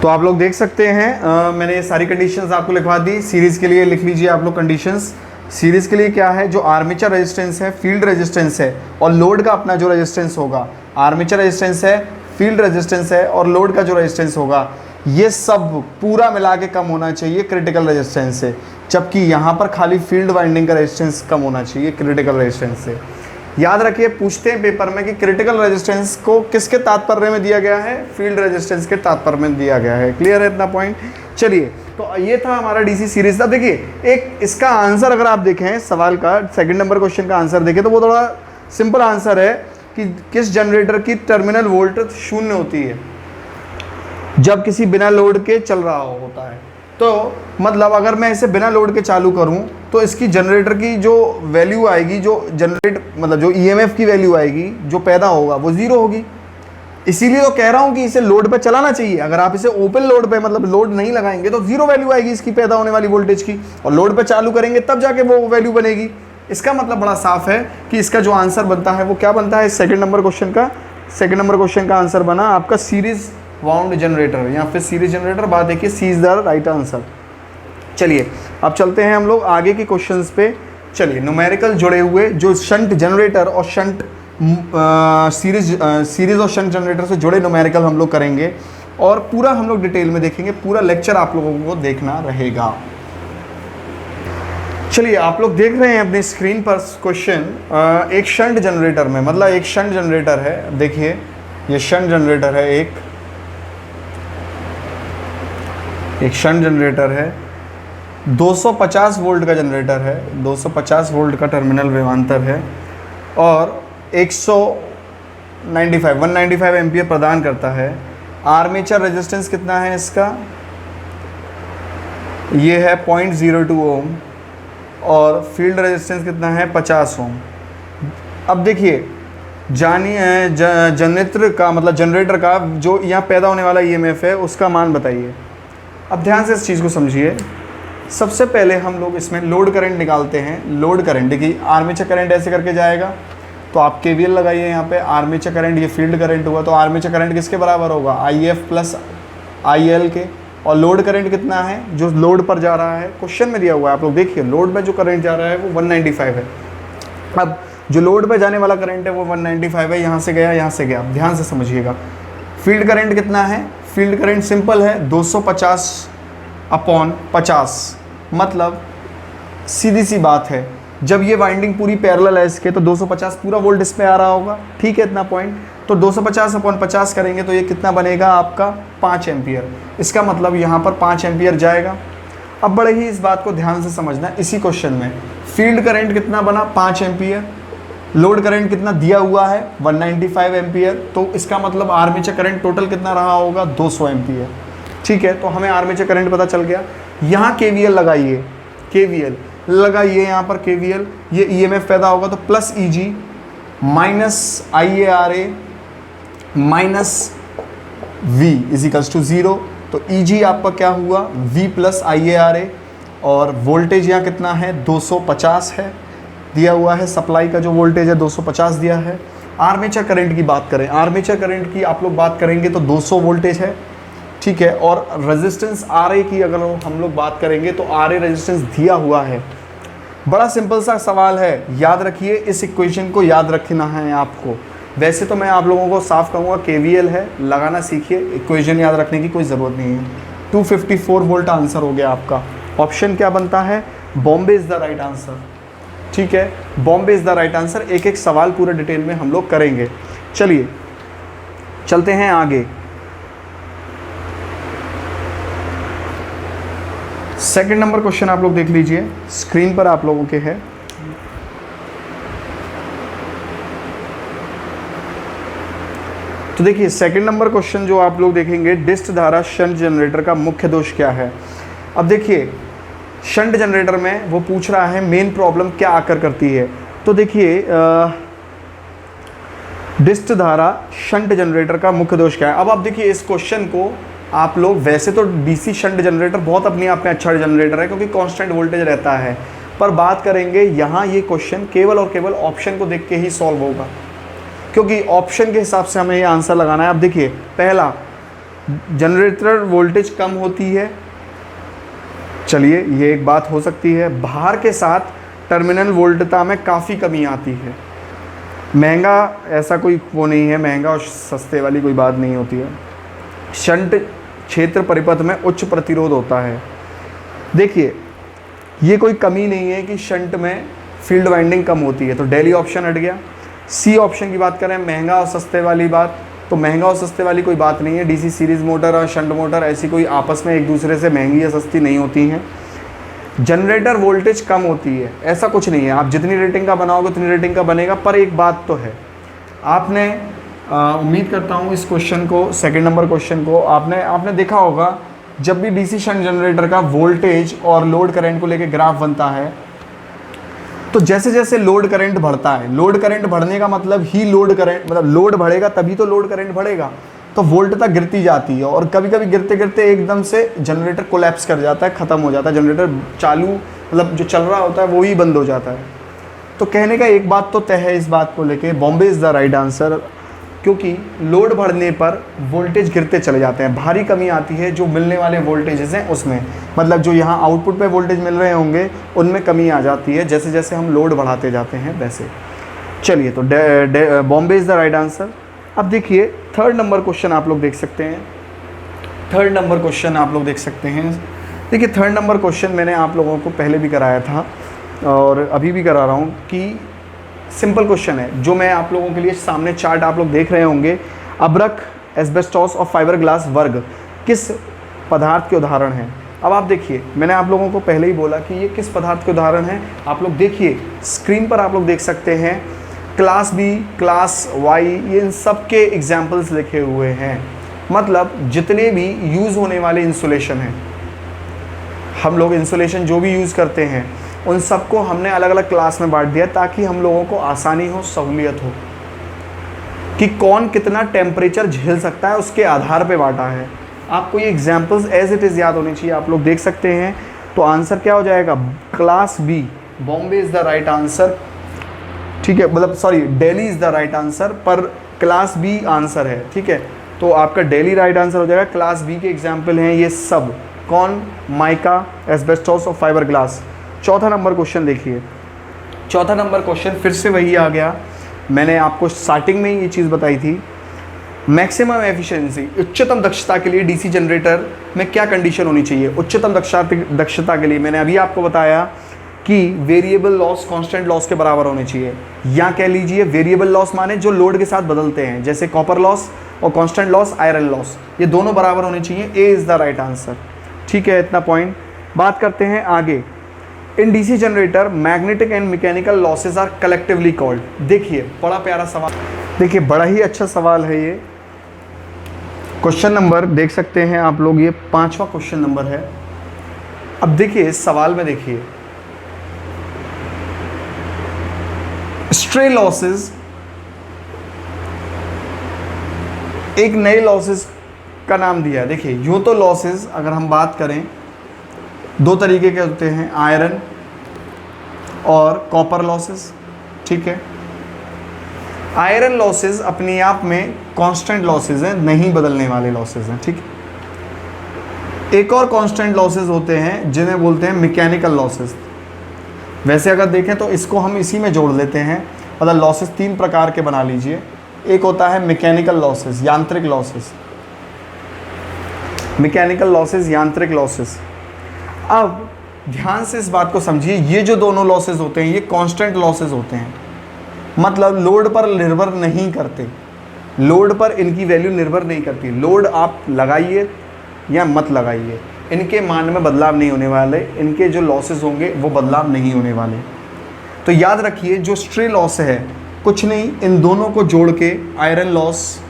तो आप लोग देख सकते हैं मैंने ये सारी कंडीशंस आपको लिखवा दी। सीरीज़ के लिए लिख लीजिए आप लोग कंडीशंस। सीरीज़ के लिए क्या है? जो आर्मेचर रेजिस्टेंस है, फील्ड रेजिस्टेंस है, और लोड का अपना जो रेजिस्टेंस होगा। आर्मेचर रेजिस्टेंस है, फील्ड रेजिस्टेंस है, और लोड का जो रेजिस्टेंस होगा, ये सब पूरा मिला के कम होना चाहिए क्रिटिकल रेजिस्टेंस से। जबकि यहाँ पर खाली फील्ड वाइंडिंग का रेजिस्टेंस कम होना चाहिए क्रिटिकल रेजिस्टेंस से। याद रखिए पूछते हैं पेपर में कि क्रिटिकल रेजिस्टेंस को किसके तात्पर्य में दिया गया है? फील्ड रेजिस्टेंस के तात्पर्य में दिया गया है। क्लियर है इतना पॉइंट? चलिए, तो ये था हमारा डीसी सीरीज। अब देखिए एक इसका आंसर अगर आप देखें, सवाल का सेकंड नंबर क्वेश्चन का आंसर देखें तो वो थोड़ा सिंपल आंसर है कि किस जनरेटर की टर्मिनल वोल्टेज 0 होती है जब किसी बिना लोड के चल रहा होता है। तो मतलब अगर मैं इसे बिना लोड के चालू करूं तो इसकी जनरेटर की जो वैल्यू आएगी, जो जनरेट मतलब जो ईएमएफ की वैल्यू आएगी जो पैदा होगा वो 0 होगी। इसीलिए तो कह रहा हूं कि इसे लोड पे चलाना चाहिए। अगर आप इसे ओपन लोड पे मतलब लोड नहीं लगाएंगे तो 0 वैल्यू आएगी इसकी पैदा होने वाली वोल्टेज की, और लोड पे चालू करेंगे तब जाके वो वैल्यू बनेगी। इसका मतलब बड़ा साफ है कि इसका जो आंसर बनता है वो क्या बनता है? सेकंड नंबर क्वेश्चन का आंसर बना आपका सीरीज वाउंड जनरेटर या फिर सीरीज जनरेटर। बात देखिए, सी इज द राइट आंसर। चलिए अब चलते हैं हम लोग आगे के क्वेश्चंस पे। चलिए, न्यूमेरिकल जुड़े हुए जो शंट जनरेटर और शंट सीरीज और शंट जनरेटर से जुड़े न्यूमेरिकल हम लोग करेंगे, और पूरा हम लोग डिटेल में देखेंगे। पूरा लेक्चर आप लोगों को देखना रहेगा। चलिए, आप लोग देख रहे हैं अपनी स्क्रीन पर क्वेश्चन। एक शंट जनरेटर में, मतलब एक शंट जनरेटर है, देखिए ये शंट जनरेटर है, एक शंट जनरेटर है, 250 वोल्ट का जनरेटर है, 250 वोल्ट का टर्मिनल विभवांतर है, और 195 एम्पियर प्रदान करता है। आर्मेचर रेजिस्टेंस कितना है इसका? ये है 0.02 ओम, और फील्ड रेजिस्टेंस कितना है? 50 ओम। अब देखिए जानिए जनरेटर का मतलब जनरेटर का जो यहाँ पैदा होने वाला ईएमएफ है उसका मान बताइए। अब ध्यान से इस चीज़ को समझिए। सबसे पहले हम लोग इसमें लोड करंट निकालते हैं। लोड करंट देखिए, आर्मेचर करंट ऐसे करके जाएगा तो आप केवीएल लगाइए यहाँ पे। आर्मेचर करंट, ये फील्ड करंट हुआ, तो आर्मेचर करंट किसके बराबर होगा? IF प्लस IL के। और लोड करंट कितना है जो लोड पर जा रहा है? क्वेश्चन में दिया हुआ है, आप लोग देखिए लोड में जो करंट जा रहा है वो 195 है। अब जो लोड पे जाने वाला करंट है वो 195 है, यहाँ से गया, यहाँ से गया। ध्यान से समझिएगा। फील्ड करंट कितना है? फील्ड करंट सिंपल है 250/50, मतलब सीधी सी बात है, जब ये वाइंडिंग पूरी पैरेलल है इसके तो 250 पूरा वोल्ट इस पे आ रहा होगा। ठीक है, इतना पॉइंट। तो 250/50 करेंगे तो ये कितना बनेगा आपका? 5 एम्पियर। इसका मतलब यहाँ पर 5 एम्पियर जाएगा। अब बड़े ही इस बात को ध्यान से समझना, इसी क्वेश्चन में फील्ड करंट कितना बना? 5 एम्पियर। लोड करंट कितना दिया हुआ है? 195 एम्पियर। तो इसका मतलब आर्मेचर करंट टोटल कितना रहा होगा? 200 एम्पियर। ठीक है, तो हमें आर्मेचर करंट पता चल गया। यहाँ केवीएल लगाइए, केवीएल लगाइए यहाँ पर केवीएल। ये ईएमएफ पैदा होगा तो plus EG minus IARA minus V equals to 0। तो EG आपका क्या हुआ? V plus IARA। और वोल्टेज यहाँ कितना है? 250 है दिया हुआ है। सप्लाई का जो वोल्टेज है 250 दिया है। आर्मेचर करंट की बात करें, आर्मेचर करंट की आप लोग बात करेंगे तो 200 वोल्टेज है, ठीक है। और रेजिस्टेंस RA की अगर हम लोग बात करेंगे तो RA रेजिस्टेंस दिया हुआ है। बड़ा सिंपल सा सवाल है, याद रखिए, इस इक्वेशन को याद रखना है आपको। वैसे तो मैं आप लोगों को साफ कहूँगा KVL है, लगाना सीखिए, इक्वेशन याद रखने की कोई ज़रूरत नहीं है। 254 वोल्ट आंसर हो गया आपका। ऑप्शन क्या बनता है? Bombay is the right answer, ठीक है, Bombay is the right answer. एक एक सवाल पूरे डिटेल में हम लोग करेंगे। चलिए चलते हैं आगे। सेकंड नंबर क्वेश्चन आप लोग देख लीजिए, स्क्रीन पर आप लोगों के है। तो देखिए सेकंड नंबर क्वेश्चन जो आप लोग देखेंगे, डिस्ट धारा शंट जनरेटर का मुख्य दोष क्या है। अब देखिए शंट जनरेटर में वो पूछ रहा है मेन प्रॉब्लम क्या आकर करती है। तो देखिए डिस्ट धारा शंट जनरेटर का मुख्य दोष क्या है। अब आप देखिए इस क्वेश्चन को आप लोग, वैसे तो डीसी शंट जनरेटर बहुत अपने आप में अच्छा जनरेटर है क्योंकि कांस्टेंट वोल्टेज रहता है, पर बात करेंगे यहाँ ये क्वेश्चन केवल और केवल ऑप्शन को देख के ही सॉल्व होगा, क्योंकि ऑप्शन के हिसाब से हमें ये आंसर लगाना है। अब देखिए पहला, जनरेटर वोल्टेज कम होती है, चलिए ये एक बात हो सकती है। भार के साथ टर्मिनल वोल्टता में काफ़ी कमी आती है। महंगा ऐसा कोई वो नहीं है, महंगा और सस्ते वाली कोई बात नहीं होती है। शंट क्षेत्र परिपथ में उच्च प्रतिरोध होता है। देखिए ये कोई कमी नहीं है कि शंट में फील्ड वाइंडिंग कम होती है, तो डेली ऑप्शन हट गया। सी ऑप्शन की बात करें, महंगा और सस्ते वाली बात, तो महंगा और सस्ते वाली कोई बात नहीं है। डीसी सीरीज़ मोटर और शंट मोटर ऐसी कोई आपस में एक दूसरे से महंगी या सस्ती नहीं होती हैं। जनरेटर वोल्टेज कम होती है, ऐसा कुछ नहीं है। आप जितनी रेटिंग का बनाओगे उतनी रेटिंग का बनेगा। पर एक बात तो है, आपने उम्मीद करता हूँ इस क्वेश्चन को, सेकंड नंबर क्वेश्चन को आपने देखा होगा, जब भी डीसी शंट जनरेटर का वोल्टेज और लोड करंट को लेके ग्राफ बनता है, तो जैसे जैसे लोड करंट बढ़ता है, लोड करंट बढ़ने का मतलब ही लोड करंट, मतलब लोड बढ़ेगा तभी तो लोड करंट बढ़ेगा, तो वोल्टता गिरती जाती है। और कभी कभी गिरते गिरते एकदम से जनरेटर कोलैप्स कर जाता है, ख़त्म हो जाता है, जनरेटर चालू मतलब जो चल रहा होता है वो ही बंद हो जाता है। तो कहने का एक बात तो तय है इस बात को लेके, Bombay is the right answer, क्योंकि लोड बढ़ने पर वोल्टेज गिरते चले जाते हैं, भारी कमी आती है जो मिलने वाले वोल्टेजेस हैं उसमें, मतलब जो यहाँ आउटपुट पे वोल्टेज मिल रहे होंगे उनमें कमी आ जाती है जैसे जैसे हम लोड बढ़ाते जाते हैं वैसे। चलिए तो Bombay is the right answer. अब देखिए थर्ड नंबर क्वेश्चन आप लोग देख सकते हैं, थर्ड नंबर क्वेश्चन आप लोग देख सकते हैं। देखिए थर्ड नंबर क्वेश्चन मैंने आप लोगों को पहले भी कराया था और अभी भी करा रहा हूँ कि सिंपल क्वेश्चन है, जो मैं आप लोगों के लिए सामने चार्ट आप लोग देख रहे होंगे। अब्रक, एस्बेस्टॉस और फाइबर ग्लास वर्ग किस पदार्थ के उदाहरण हैं। अब आप देखिए, मैंने आप लोगों को पहले ही बोला कि ये किस पदार्थ के उदाहरण हैं। आप लोग देखिए स्क्रीन पर आप लोग देख सकते हैं, क्लास बी, क्लास वाई, ये इन सब के एग्जाम्पल्स लिखे हुए हैं। मतलब जितने भी यूज़ होने वाले इंसुलेशन हैं, हम लोग इंसुलेशन जो भी यूज़ करते हैं उन सबको हमने अलग अलग क्लास में बांट दिया ताकि हम लोगों को आसानी हो, सहूलियत हो कि कौन कितना टेम्परेचर झेल सकता है, उसके आधार पे बांटा है। आपको ये एग्जांपल्स एज इट इज़ याद होनी चाहिए, आप लोग देख सकते हैं। तो आंसर क्या हो जाएगा? Class B, Bombay is the right answer, ठीक है, मतलब sorry Delhi is the right answer, पर क्लास बी आंसर है, ठीक है। तो आपका दिल्ली राइट आंसर हो जाएगा। क्लास बी के एग्जाम्पल हैं ये सब, कौन? माइका, एस्बेस्टॉस और फाइबर ग्लास। चौथा नंबर क्वेश्चन देखिए, चौथा नंबर क्वेश्चन फिर से वही आ गया, मैंने आपको स्टार्टिंग में ही ये चीज़ बताई थी। मैक्सिमम एफिशिएंसी, उच्चतम दक्षता के लिए डीसी जनरेटर में क्या कंडीशन होनी चाहिए? उच्चतम दक्षता के लिए मैंने अभी आपको बताया कि वेरिएबल लॉस कांस्टेंट लॉस के बराबर होने चाहिए, या कह लीजिए वेरिएबल लॉस माने जो लोड के साथ बदलते हैं, जैसे कॉपर लॉस और कांस्टेंट लॉस, आयरन लॉस, ये दोनों बराबर होने चाहिए। A is the right answer, ठीक है, इतना पॉइंट। बात करते हैं आगे। In DC generator magnetic and mechanical losses are collectively called. देखिए बड़ा प्यारा सवाल, देखिए बड़ा ही अच्छा सवाल है ये। क्वेश्चन नंबर देख सकते हैं आप लोग, ये 5वां क्वेश्चन नंबर है। अब देखिए इस सवाल में देखिए, स्ट्रे लॉसेस एक नए लॉसेस का नाम दिया है। देखिए यूँ तो लॉसेस अगर हम बात करें दो तरीके के होते हैं, आयरन और कॉपर लॉसेस, ठीक है। आयरन लॉसेस अपने आप में कांस्टेंट लॉसेस हैं, नहीं बदलने वाले लॉसेस हैं, ठीक है। एक और कांस्टेंट लॉसेस होते हैं जिन्हें बोलते हैं मैकेनिकल लॉसेस। वैसे अगर देखें तो इसको हम इसी में जोड़ लेते हैं, मतलब लॉसेस 3 प्रकार के बना लीजिए। एक होता है मैकेनिकल लॉसेस, यांत्रिक लॉसेस, मैकेनिकल लॉसेस, यांत्रिक लॉसेस। अब ध्यान से इस बात को समझिए, ये जो दोनों लॉसेस होते हैं ये कांस्टेंट लॉसेस होते हैं, मतलब लोड पर निर्भर नहीं करते, लोड पर इनकी वैल्यू निर्भर नहीं करती। लोड आप लगाइए या मत लगाइए, इनके मान में बदलाव नहीं होने वाले, इनके जो लॉसेस होंगे वो बदलाव नहीं होने वाले। तो याद रखिए जो स्ट्रे लॉस है कुछ नहीं, इन दोनों को जोड़ के आयरन लॉस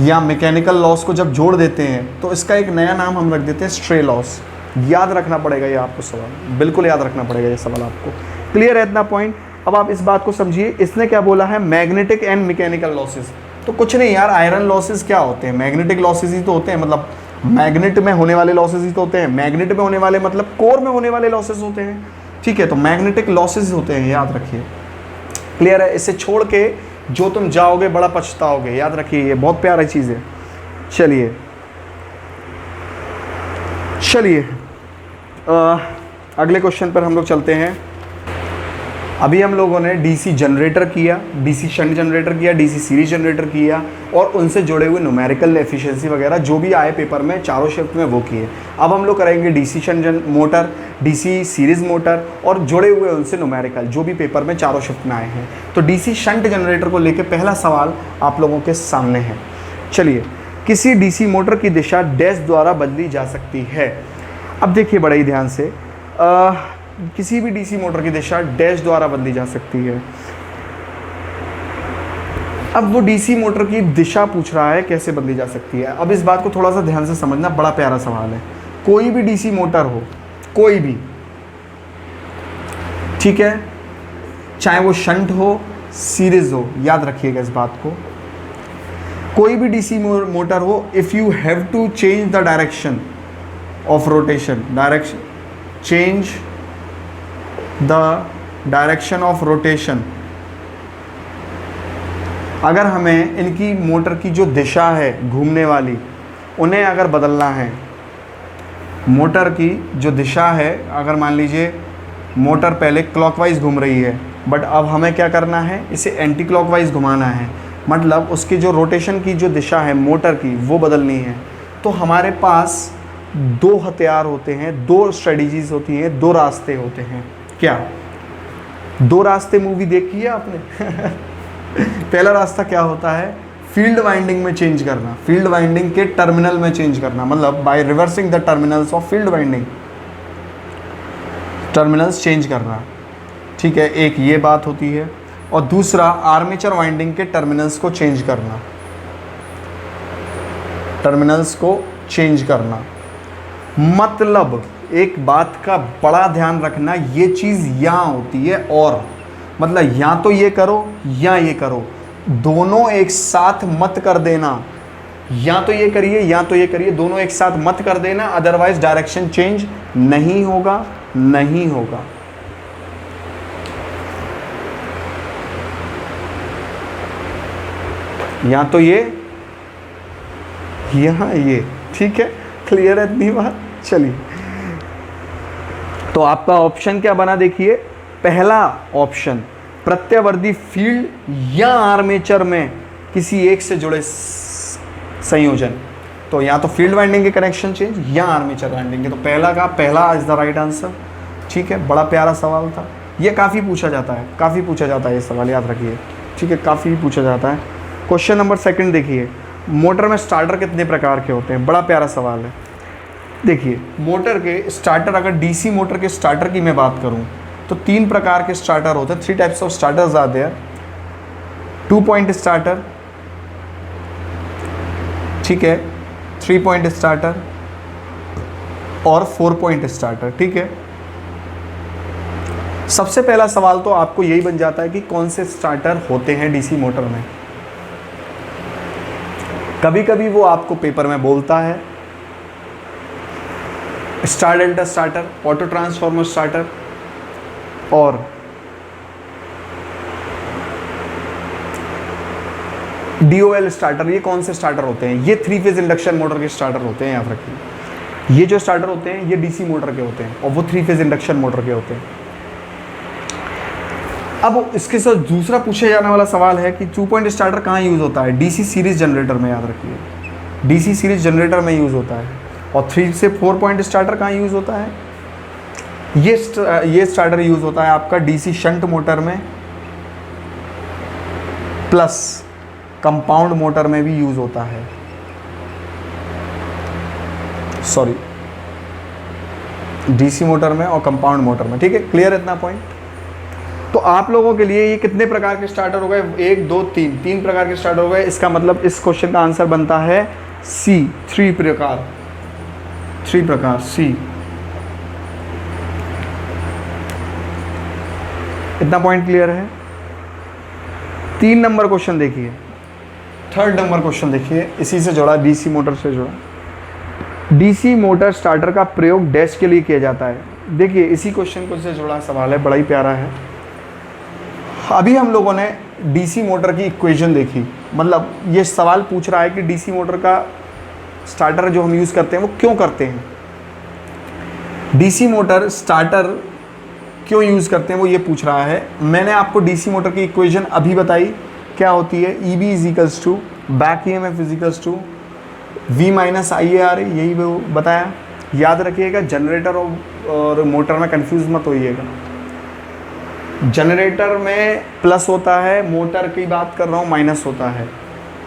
या मैकेनिकल लॉस को जब जोड़ देते हैं तो इसका एक नया नाम हम रख देते हैं स्ट्रे लॉस। याद रखना पड़ेगा ये आपको सवाल, बिल्कुल याद रखना पड़ेगा ये सवाल आपको। क्लियर है इतना पॉइंट? अब आप इस बात को समझिए, इसने क्या बोला है, मैग्नेटिक एंड मैकेनिकल लॉसेस। तो कुछ नहीं यार, आयरन लॉसेस क्या होते हैं, मैग्नेटिक लॉसेस ही तो होते हैं, मतलब मैग्नेट में होने वाले लॉसेस ही तो होते हैं। मैग्नेट में होने वाले मतलब कोर में होने वाले लॉसेस होते हैं, ठीक है। तो मैग्नेटिक लॉसेस होते हैं, याद रखिए। क्लियर है? इसे छोड़ के जो तुम जाओगे बड़ा पछताओगे, याद रखिए, ये बहुत प्यारी चीज़ है। चलिए चलिए अगले क्वेश्चन पर हम लोग चलते हैं। अभी हम लोगों ने डीसी जनरेटर किया, डीसी शंट जनरेटर किया, डीसी सीरीज जनरेटर किया और उनसे जुड़े हुए न्यूमेरिकल एफिशिएंसी वगैरह जो भी आए पेपर में चारों शिफ्ट में वो किए। अब हम लोग करेंगे DC shunt motor, DC series motor और जुड़े हुए उनसे न्यूमेरिकल जो भी पेपर में चारों शिफ्ट में आए हैं। तो डीसी शंट जनरेटर को लेकर पहला सवाल आप लोगों के सामने है। चलिए, किसी डीसी मोटर की दिशा डैश द्वारा बदली जा सकती है। अब देखिए बड़े ही ध्यान से, किसी भी डीसी मोटर की दिशा डैश द्वारा बदली जा सकती है। अब वो डीसी मोटर की दिशा पूछ रहा है कैसे बदली जा सकती है। अब इस बात को थोड़ा सा ध्यान से समझना, बड़ा प्यारा सवाल है। कोई भी डीसी मोटर हो, कोई भी, ठीक है, चाहे वो शंट हो सीरीज हो, याद रखिएगा इस बात को। कोई भी डीसी मोटर हो, if you have to change the direction of rotation, change the direction of rotation, अगर हमें इनकी मोटर की जो दिशा है घूमने वाली उन्हें अगर बदलना है, मोटर की जो दिशा है, अगर मान लीजिए मोटर पहले क्लॉकवाइज घूम रही है बट अब हमें क्या करना है, इसे एंटी क्लॉकवाइज घुमाना है, मतलब उसकी जो रोटेशन की जो दिशा है मोटर की वो बदलनी है। तो हमारे पास 2 हथियार होते हैं, 2 स्ट्रेटजीज होती हैं, 2 रास्ते होते हैं। क्या 2 रास्ते मूवी देखी है आपने? पहला रास्ता क्या होता है, फील्ड वाइंडिंग में चेंज करना, फील्ड वाइंडिंग के टर्मिनल में चेंज करना, मतलब by reversing the terminals of field winding, terminals change करना, ठीक है, एक ये बात होती है। और दूसरा आर्मेचर वाइंडिंग के टर्मिनल्स को चेंज करना, टर्मिनल्स को चेंज करना। मतलब एक बात का बड़ा ध्यान रखना, ये चीज़ यहाँ होती है, और मतलब या तो ये करो या ये करो, दोनों एक साथ मत कर देना। या तो ये करिए या तो ये करिए, दोनों एक साथ मत कर देना, अदरवाइज डायरेक्शन चेंज नहीं होगा, नहीं होगा। या तो ये, यहाँ ये, ठीक है, क्लियर है इतनी बात। चलिए, तो आपका ऑप्शन क्या बना देखिए, पहला ऑप्शन प्रत्यावर्ती फील्ड या आर्मेचर में किसी एक से जुड़े संयोजन। तो या तो फील्ड वाइंडिंग के कनेक्शन चेंज या आर्मेचर वाइंडिंग के। तो पहला का पहला इज द राइट आंसर, ठीक है। बड़ा प्यारा सवाल था, ये काफ़ी पूछा जाता है, काफ़ी पूछा जाता है ये सवाल, याद रखिए, ठीक है, काफ़ी पूछा जाता है। क्वेश्चन नंबर 2 देखिए, मोटर में स्टार्टर कितने प्रकार के होते हैं। बड़ा प्यारा सवाल है। देखिए, मोटर के स्टार्टर, अगर डीसी मोटर के स्टार्टर की मैं बात करूं तो 3 प्रकार के स्टार्टर होते हैं। 3 types of starters are there. 2 point starter, ठीक है, 3 पॉइंट स्टार्टर और 4 पॉइंट स्टार्टर, ठीक है। सबसे पहला सवाल तो आपको यही बन जाता है कि कौन से स्टार्टर होते हैं डीसी मोटर में। कभी कभी वो आपको पेपर में बोलता है star delta starter, auto transformer starter और DOL स्टार्टर, ये कौन से स्टार्टर होते हैं? ये 3 फेज इंडक्शन मोटर के स्टार्टर होते हैं, याद रखिए। ये जो स्टार्टर होते हैं ये DC मोटर के होते हैं और वो 3 फेज इंडक्शन मोटर के होते हैं। अब इसके साथ दूसरा पूछे जाने वाला सवाल है कि 2 पॉइंट स्टार्टर कहाँ यूज़ होता है? DC सीरीज जनरेटर में, याद रखिए, DC सीरीज जनरेटर में यूज़ होता है। और 3 से 4 पॉइंट स्टार्टर कहाँ यूज़ होता है? ये स्टार्टर यूज़ होता है आपका DC शंट मोटर में प्लस कंपाउंड मोटर में भी यूज़ होता है। सॉरी, DC मोटर में और कंपाउंड मोटर में, ठीक है, क्लियर है इतना पॉइंट? तो आप लोगों के लिए ये कितने प्रकार के स्टार्टर हो गए? 1 2 3, 3 प्रकार के स्टार्टर हो गए। इसका मतलब इस क्वेश्चन का आंसर बनता है C, 3 प्रकार, 3 प्रकार C। इतना पॉइंट क्लियर है? 3 नंबर क्वेश्चन देखिए, 3rd नंबर क्वेश्चन देखिए, इसी से जुड़ा, DC मोटर से जुड़ा। DC मोटर स्टार्टर का प्रयोग डैश के लिए किया जाता है। देखिए इसी क्वेश्चन को से जुड़ा सवाल है, बड़ा ही प्यारा है। अभी हम लोगों ने DC मोटर की इक्वेशन देखी, मतलब ये सवाल पूछ रहा है कि DC मोटर का स्टार्टर जो हम यूज़ करते हैं वो क्यों करते हैं, DC मोटर स्टार्टर क्यों यूज़ करते हैं, वो ये पूछ रहा है। मैंने आपको DC मोटर की इक्वेशन अभी बताई, क्या होती है? EB equals to back EMF equals to V minus IARA, यही वो बताया। याद रखिएगा, जनरेटर और मोटर में कंफ्यूज मत होइएगा। जनरेटर में प्लस होता है, मोटर की बात कर रहा हूँ माइनस होता है।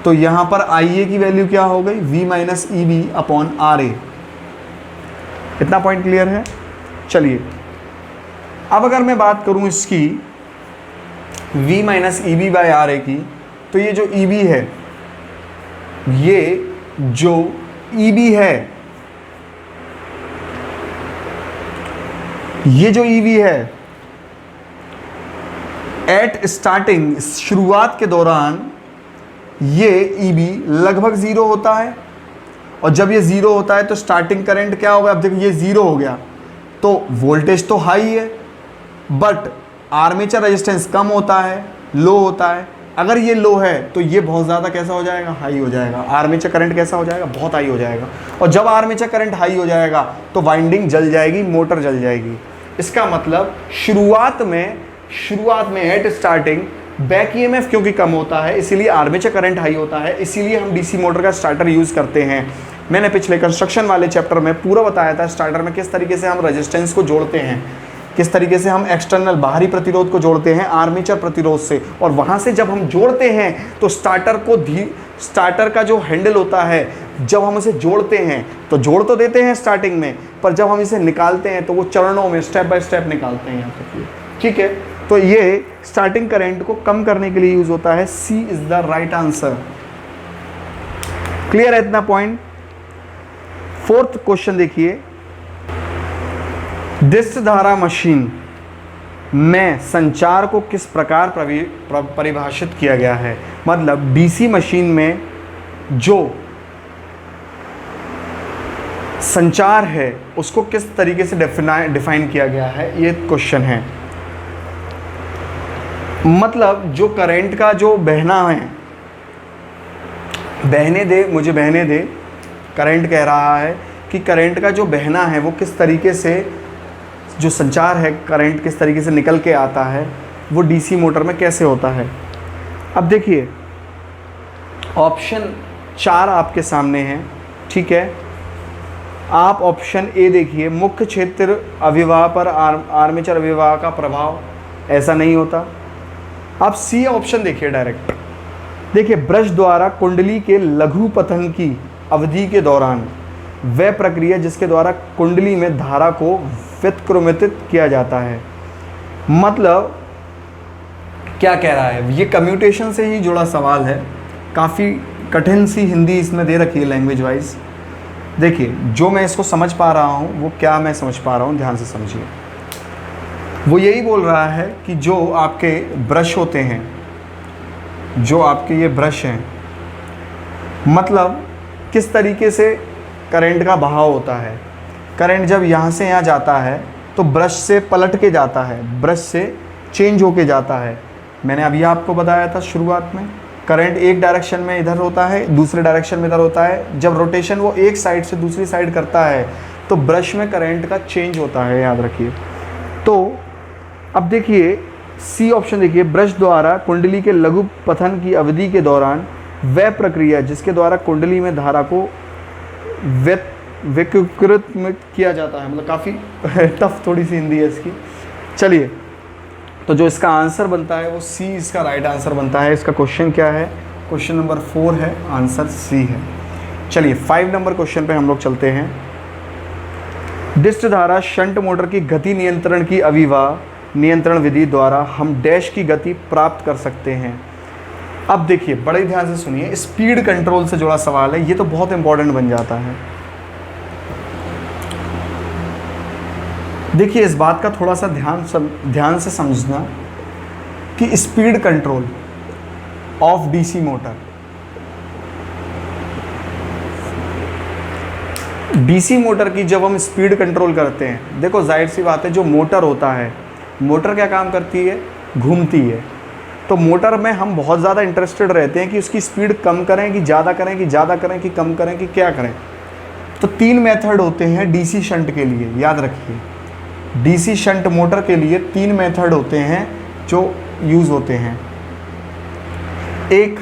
तो यहाँ पर IA की वैल्यू क्या हो गई? V minus EB upon RA। इतना पॉइंट क्लियर है? चलिए अब अगर मैं बात करूँ इसकी V minus EB by RA की, तो ये जो EB है, ये जो EB है, ये जो EB है एट स्टार्टिंग, शुरुआत के दौरान ये EB लगभग 0 होता है। और जब ये 0 होता है तो स्टार्टिंग करंट क्या होगा? अब देखो ये 0 हो गया तो वोल्टेज तो हाई है, बट आर्मेचर रेजिस्टेंस कम होता है, लो होता है। अगर ये लो है तो ये बहुत ज़्यादा कैसा हो जाएगा? हाई हो जाएगा। आर्मेचर करंट कैसा हो जाएगा? बहुत हाई हो जाएगा। और जब आर्मेचर करंट हाई हो जाएगा तो वाइंडिंग जल जाएगी, मोटर जल जाएगी। इसका मतलब शुरुआत में एट स्टार्टिंग बैक EMF क्योंकि कम होता है, इसीलिए आर्मेचर करंट हाई होता है, इसीलिए हम DC मोटर का स्टार्टर यूज़ करते हैं। मैंने पिछले कंस्ट्रक्शन वाले चैप्टर में पूरा बताया था स्टार्टर में किस तरीके से हम रेजिस्टेंस को जोड़ते हैं, किस तरीके से हम एक्सटर्नल बाहरी प्रतिरोध को जोड़ते हैं आर्मेचर प्रतिरोध से। और वहाँ से जब हम जोड़ते हैं तो स्टार्टर का जो हैंडल होता है, जब हम इसे जोड़ते हैं तो जोड़ तो देते हैं स्टार्टिंग में, पर जब हम इसे निकालते हैं तो वो चरणों में स्टेप बाय स्टेप निकालते हैं यहाँ तक। ठीक है, तो ये स्टार्टिंग करंट को कम करने के लिए यूज होता है। C is the right answer. Clear है इतना पॉइंट? 4th क्वेश्चन देखिए, डिस्क धारा मशीन में संचार को किस प्रकार परिभाषित किया गया है? मतलब DC मशीन में जो संचार है उसको किस तरीके से डिफाइन किया गया है, ये क्वेश्चन है। मतलब जो करंट का जो बहना है, मुझे बहने दे, करंट कह रहा है कि करंट का जो बहना है वो किस तरीके से, जो संचार है करंट किस तरीके से निकल के आता है, वो DC मोटर में कैसे होता है। अब देखिए ऑप्शन 4 आपके सामने है, ठीक है। आप ऑप्शन ए देखिए, मुख्य क्षेत्र अविवाह पर आर्मेचर अविवाह का प्रभाव, ऐसा नहीं होता। आप C ऑप्शन देखिए डायरेक्ट, देखिए ब्रश द्वारा कुंडली के लघु पतन की अवधि के दौरान वह प्रक्रिया जिसके द्वारा कुंडली में धारा को व्युत्क्रमित किया जाता है। मतलब क्या कह रहा है, ये कम्यूटेशन से ही जुड़ा सवाल है, काफ़ी कठिन सी हिंदी इसमें दे रखी है लैंग्वेज वाइज। देखिए जो मैं इसको समझ पा रहा हूँ वो क्या मैं समझ पा रहा हूँ, ध्यान से समझिए। वो यही बोल रहा है कि जो आपके ब्रश होते हैं, जो आपके ये ब्रश हैं, मतलब किस तरीके से करंट का बहाव होता है। करंट जब यहाँ से यहाँ जाता है तो ब्रश से पलट के जाता है, ब्रश से चेंज होके जाता है। मैंने अभी आपको बताया था शुरुआत में करंट एक डायरेक्शन में इधर होता है, दूसरे डायरेक्शन में इधर होता है। जब रोटेशन वो एक साइड से दूसरी साइड करता है तो ब्रश में करंट का चेंज होता है, याद रखिए। तो अब देखिए सी ऑप्शन देखिए, ब्रश द्वारा कुंडली के लघु पथन की अवधि के दौरान वह प्रक्रिया जिसके द्वारा कुंडली में धारा को विकृत में किया जाता है। मतलब काफ़ी टफ थोड़ी सी हिंदी है इसकी। चलिए, तो जो इसका आंसर बनता है वो सी इसका राइट आंसर बनता है। इसका क्वेश्चन क्या है? क्वेश्चन नंबर 4 है, आंसर सी है। चलिए 5 नंबर क्वेश्चन पे हम लोग चलते हैं। डिस्क धारा शंट मोटर की गति नियंत्रण की अविवाह नियंत्रण विधि द्वारा हम डैश की गति प्राप्त कर सकते हैं। अब देखिए बड़े ध्यान से सुनिए, स्पीड कंट्रोल से जुड़ा सवाल है, ये तो बहुत इंपॉर्टेंट बन जाता है। देखिए इस बात का थोड़ा सा ध्यान से समझना कि speed control of DC motor, DC motor की जब हम स्पीड कंट्रोल करते हैं, देखो जाहिर सी बात है जो मोटर होता है, मोटर क्या काम करती है? घूमती है। तो मोटर में हम बहुत ज़्यादा इंटरेस्टेड रहते हैं कि उसकी स्पीड कम करें कि ज़्यादा करें कि ज़्यादा करें कि कम करें कि क्या करें। तो 3 मेथड होते हैं डीसी शंट के लिए, याद रखिए। डीसी शंट मोटर के लिए 3 मेथड होते हैं जो यूज़ होते हैं। एक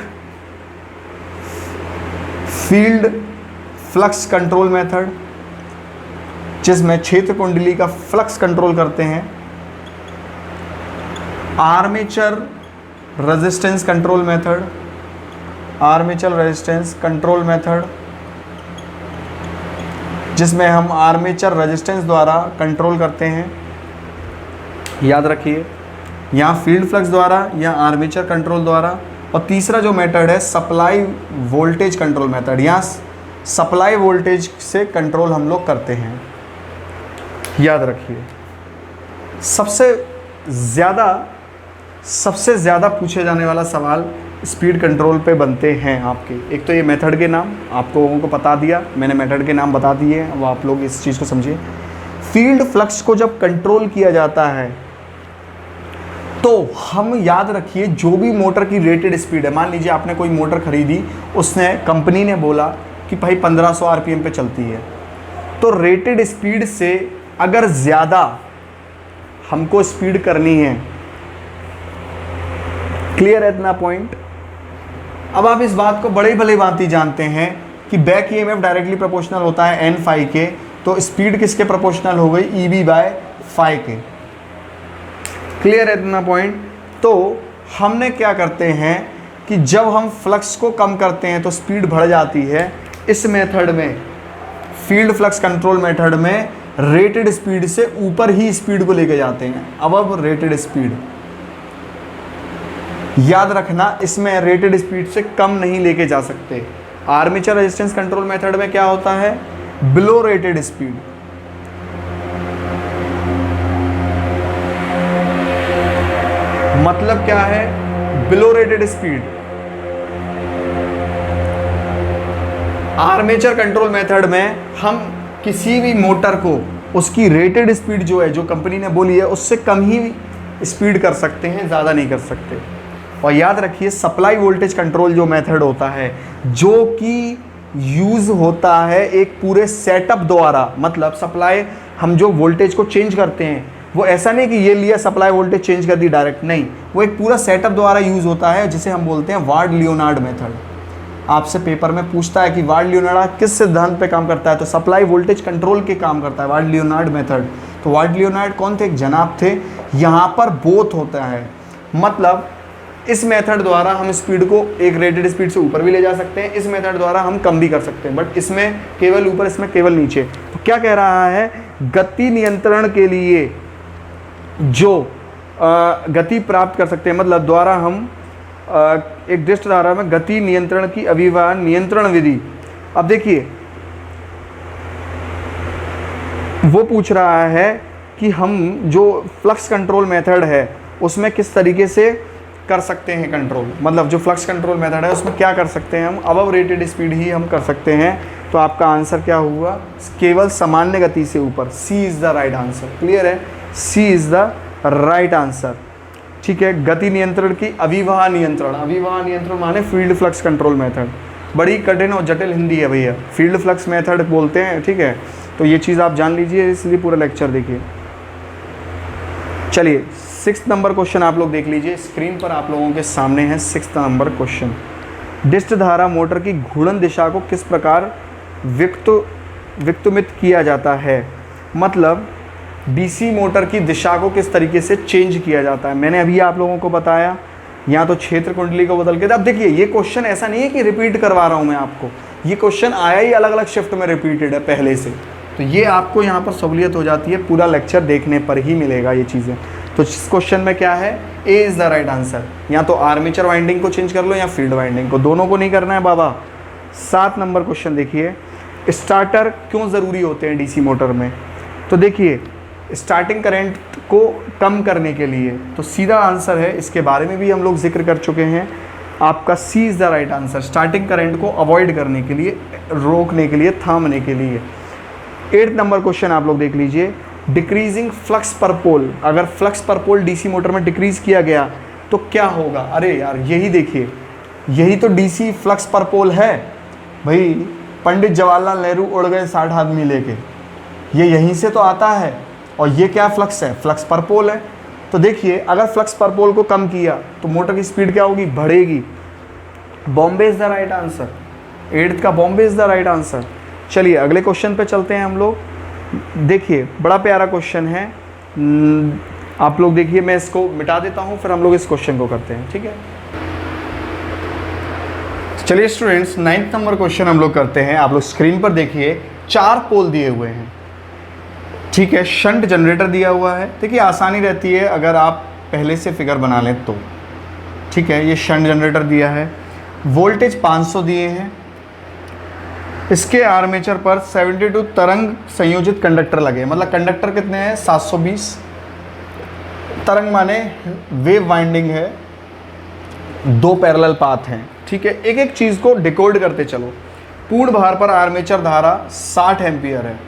फील्ड फ्लक्स कंट्रोल मेथड, जिसमें क्षेत्र कुंडली का फ्लक्स कंट्रोल करते हैं। Armature resistance control method, armature resistance control method, जिसमें हम आर्मेचर रेजिस्टेंस द्वारा कंट्रोल करते हैं, याद रखिए, या फील्ड फ्लक्स द्वारा या आर्मेचर कंट्रोल द्वारा। और तीसरा जो मेथड है सप्लाई वोल्टेज कंट्रोल मेथड, या सप्लाई वोल्टेज से कंट्रोल हम लोग करते हैं, याद रखिए। सबसे ज़्यादा पूछे जाने वाला सवाल स्पीड कंट्रोल पे बनते हैं आपके। एक तो ये मेथड के नाम आप लोगों को बता दिया मैंने, मेथड के नाम बता दिए, अब आप लोग इस चीज़ को समझिए। फील्ड फ्लक्स को जब कंट्रोल किया जाता है तो हम याद रखिए जो भी मोटर की रेटेड स्पीड है, मान लीजिए आपने कोई मोटर खरीदी, उसने कंपनी ने बोला कि भाई 1500 आरपीएम पे चलती है, तो रेटेड स्पीड से अगर ज़्यादा हमको स्पीड करनी है, क्लियर है इतना पॉइंट। अब आप इस बात को बड़े भले भांति जानते हैं कि बैक ईएमएफ डायरेक्टली प्रोपोर्शनल होता है एन फाई के, तो स्पीड किसके प्रोपोर्शनल हो गई? ईबी बाय फाई के। क्लियर है इतना पॉइंट। तो हमने क्या करते हैं कि जब हम फ्लक्स को कम करते हैं तो स्पीड बढ़ जाती है। इस मेथड में, फील्ड फ्लक्स कंट्रोल मेथड में, रेटेड स्पीड से ऊपर ही स्पीड को लेके जाते हैं। अब रेटेड स्पीड याद रखना, इसमें रेटेड स्पीड से कम नहीं लेके जा सकते। आर्मेचर रेजिस्टेंस कंट्रोल मेथड में क्या होता है? Below rated speed. मतलब क्या है? Below rated speed. Armature control method में हम किसी भी मोटर को उसकी रेटेड स्पीड जो है, जो कंपनी ने बोली है, उससे कम ही स्पीड कर सकते हैं, ज़्यादा नहीं कर सकते। और याद रखिए सप्लाई वोल्टेज कंट्रोल जो मेथड होता है, जो कि यूज़ होता है एक पूरे सेटअप द्वारा, मतलब सप्लाई हम जो वोल्टेज को चेंज करते हैं वो ऐसा नहीं कि ये लिया सप्लाई वोल्टेज चेंज कर दी डायरेक्ट, नहीं, वो एक पूरा सेटअप द्वारा यूज़ होता है, जिसे हम बोलते हैं वार्ड लियोनार्ड मेथड। आपसे पेपर में पूछता है कि वार्ड लियोनार्ड किस सिद्धांत पे काम करता है, तो सप्लाई वोल्टेज कंट्रोल के काम करता है वार्ड लियोनार्ड मेथड। तो वार्ड लियोनार्ड कौन थे? एक जनाब थे। यहाँ पर बोथ होता है, मतलब इस मेथड द्वारा हम स्पीड को एक रेटेड स्पीड से ऊपर भी ले जा सकते हैं, इस मेथड द्वारा हम कम भी कर सकते हैं, बट इसमें केवल ऊपर, इसमें केवल नीचे। तो क्या कह रहा है? गति नियंत्रण के लिए जो गति प्राप्त कर सकते हैं, मतलब द्वारा हम एक डिस्क धारा में गति नियंत्रण की अविवाह नियंत्रण विधि। अब देखिए वो पूछ रहा है कि हम जो फ्लक्स कंट्रोल मेथड है उसमें किस तरीके से कर सकते हैं कंट्रोल, मतलब जो फ्लक्स कंट्रोल मेथड है उसमें क्या कर सकते हैं हम? अबव रेटेड स्पीड ही हम कर सकते हैं। तो आपका आंसर क्या हुआ? केवल सामान्य गति से ऊपर। C is the right answer. Clear है? C is the right answer. ठीक है। गति नियंत्रण की अविवाह नियंत्रण, अविवाह नियंत्रण माने फील्ड फ्लक्स कंट्रोल मेथड, बड़ी कठिन और जटिल हिंदी है भैया, फील्ड फ्लक्स मेथड बोलते हैं, ठीक है। तो ये चीज़ आप जान लीजिए, इसलिए पूरा लेक्चर देखिए। चलिए 6 नंबर क्वेश्चन आप लोग देख लीजिए, स्क्रीन पर आप लोगों के सामने है 6 नंबर क्वेश्चन। डिस्क धारा मोटर की घूर्णन दिशा को किस प्रकार विक्तमित किया जाता है, मतलब डीसी मोटर की दिशा को किस तरीके से चेंज किया जाता है। मैंने अभी आप लोगों को बताया, यहाँ तो क्षेत्र कुंडली को बदल के। अब देखिए ये क्वेश्चन ऐसा नहीं है कि रिपीट करवा रहा हूँ मैं आपको, ये क्वेश्चन आया ही अलग अलग शिफ्ट में रिपीटेड है पहले से, तो ये आपको यहाँ पर सहूलियत हो जाती है, पूरा लेक्चर देखने पर ही मिलेगा ये चीज़ें। तो इस क्वेश्चन में क्या है, ए इज़ द राइट आंसर। या तो आर्मेचर वाइंडिंग को चेंज कर लो या फील्ड वाइंडिंग को, दोनों को नहीं करना है बाबा। 7 नंबर क्वेश्चन देखिए, स्टार्टर क्यों ज़रूरी होते हैं डीसी मोटर में। तो देखिए स्टार्टिंग करंट को कम करने के लिए, तो सीधा आंसर है, इसके बारे में भी हम लोग जिक्र कर चुके हैं, आपका C is the right answer. Starting current को अवॉइड करने के लिए, रोकने के लिए, थामने के लिए। 8 नंबर क्वेश्चन आप लोग देख लीजिए, डिक्रीजिंग फ्लक्स पर पोल, अगर फ्लक्स पर पोल डीसी मोटर में डिक्रीज किया गया तो क्या होगा। अरे यार यही देखिए, यही तो डीसी फ्लक्स पर पोल है भाई, पंडित जवाहरलाल नेहरू उड़ गए 60 आदमी लेके, ये यहीं से तो आता है। और ये क्या फ्लक्स है, फ्लक्स पर पोल है। तो देखिए अगर फ्लक्स पर पोल को कम किया तो मोटर की स्पीड क्या होगी, बढ़ेगी। Bombay is the right answer, 8th का Bombay is the right answer. चलिए अगले क्वेश्चन पे चलते हैं हम लोग। देखिए बड़ा प्यारा क्वेश्चन है, आप लोग देखिए, मैं इसको मिटा देता हूँ, फिर हम लोग इस क्वेश्चन को करते हैं, ठीक है। चलिए स्टूडेंट्स 9th नंबर क्वेश्चन हम लोग करते हैं। आप लोग स्क्रीन पर देखिए, 4 पोल दिए हुए हैं, ठीक है, शंट जनरेटर दिया हुआ है। देखिए आसानी रहती है अगर आप पहले से फिगर बना लें तो, ठीक है। ये शंट जनरेटर दिया है, वोल्टेज 500 दिए हैं, इसके आर्मेचर पर 72 तरंग संयोजित कंडक्टर लगे, मतलब कंडक्टर कितने हैं, 720। तरंग माने वेव वाइंडिंग है, 2 पैरेलल पाथ हैं, ठीक है। एक एक चीज़ को डिकोड करते चलो। पूर्ण भार पर आर्मेचर धारा 60 एम्पियर है,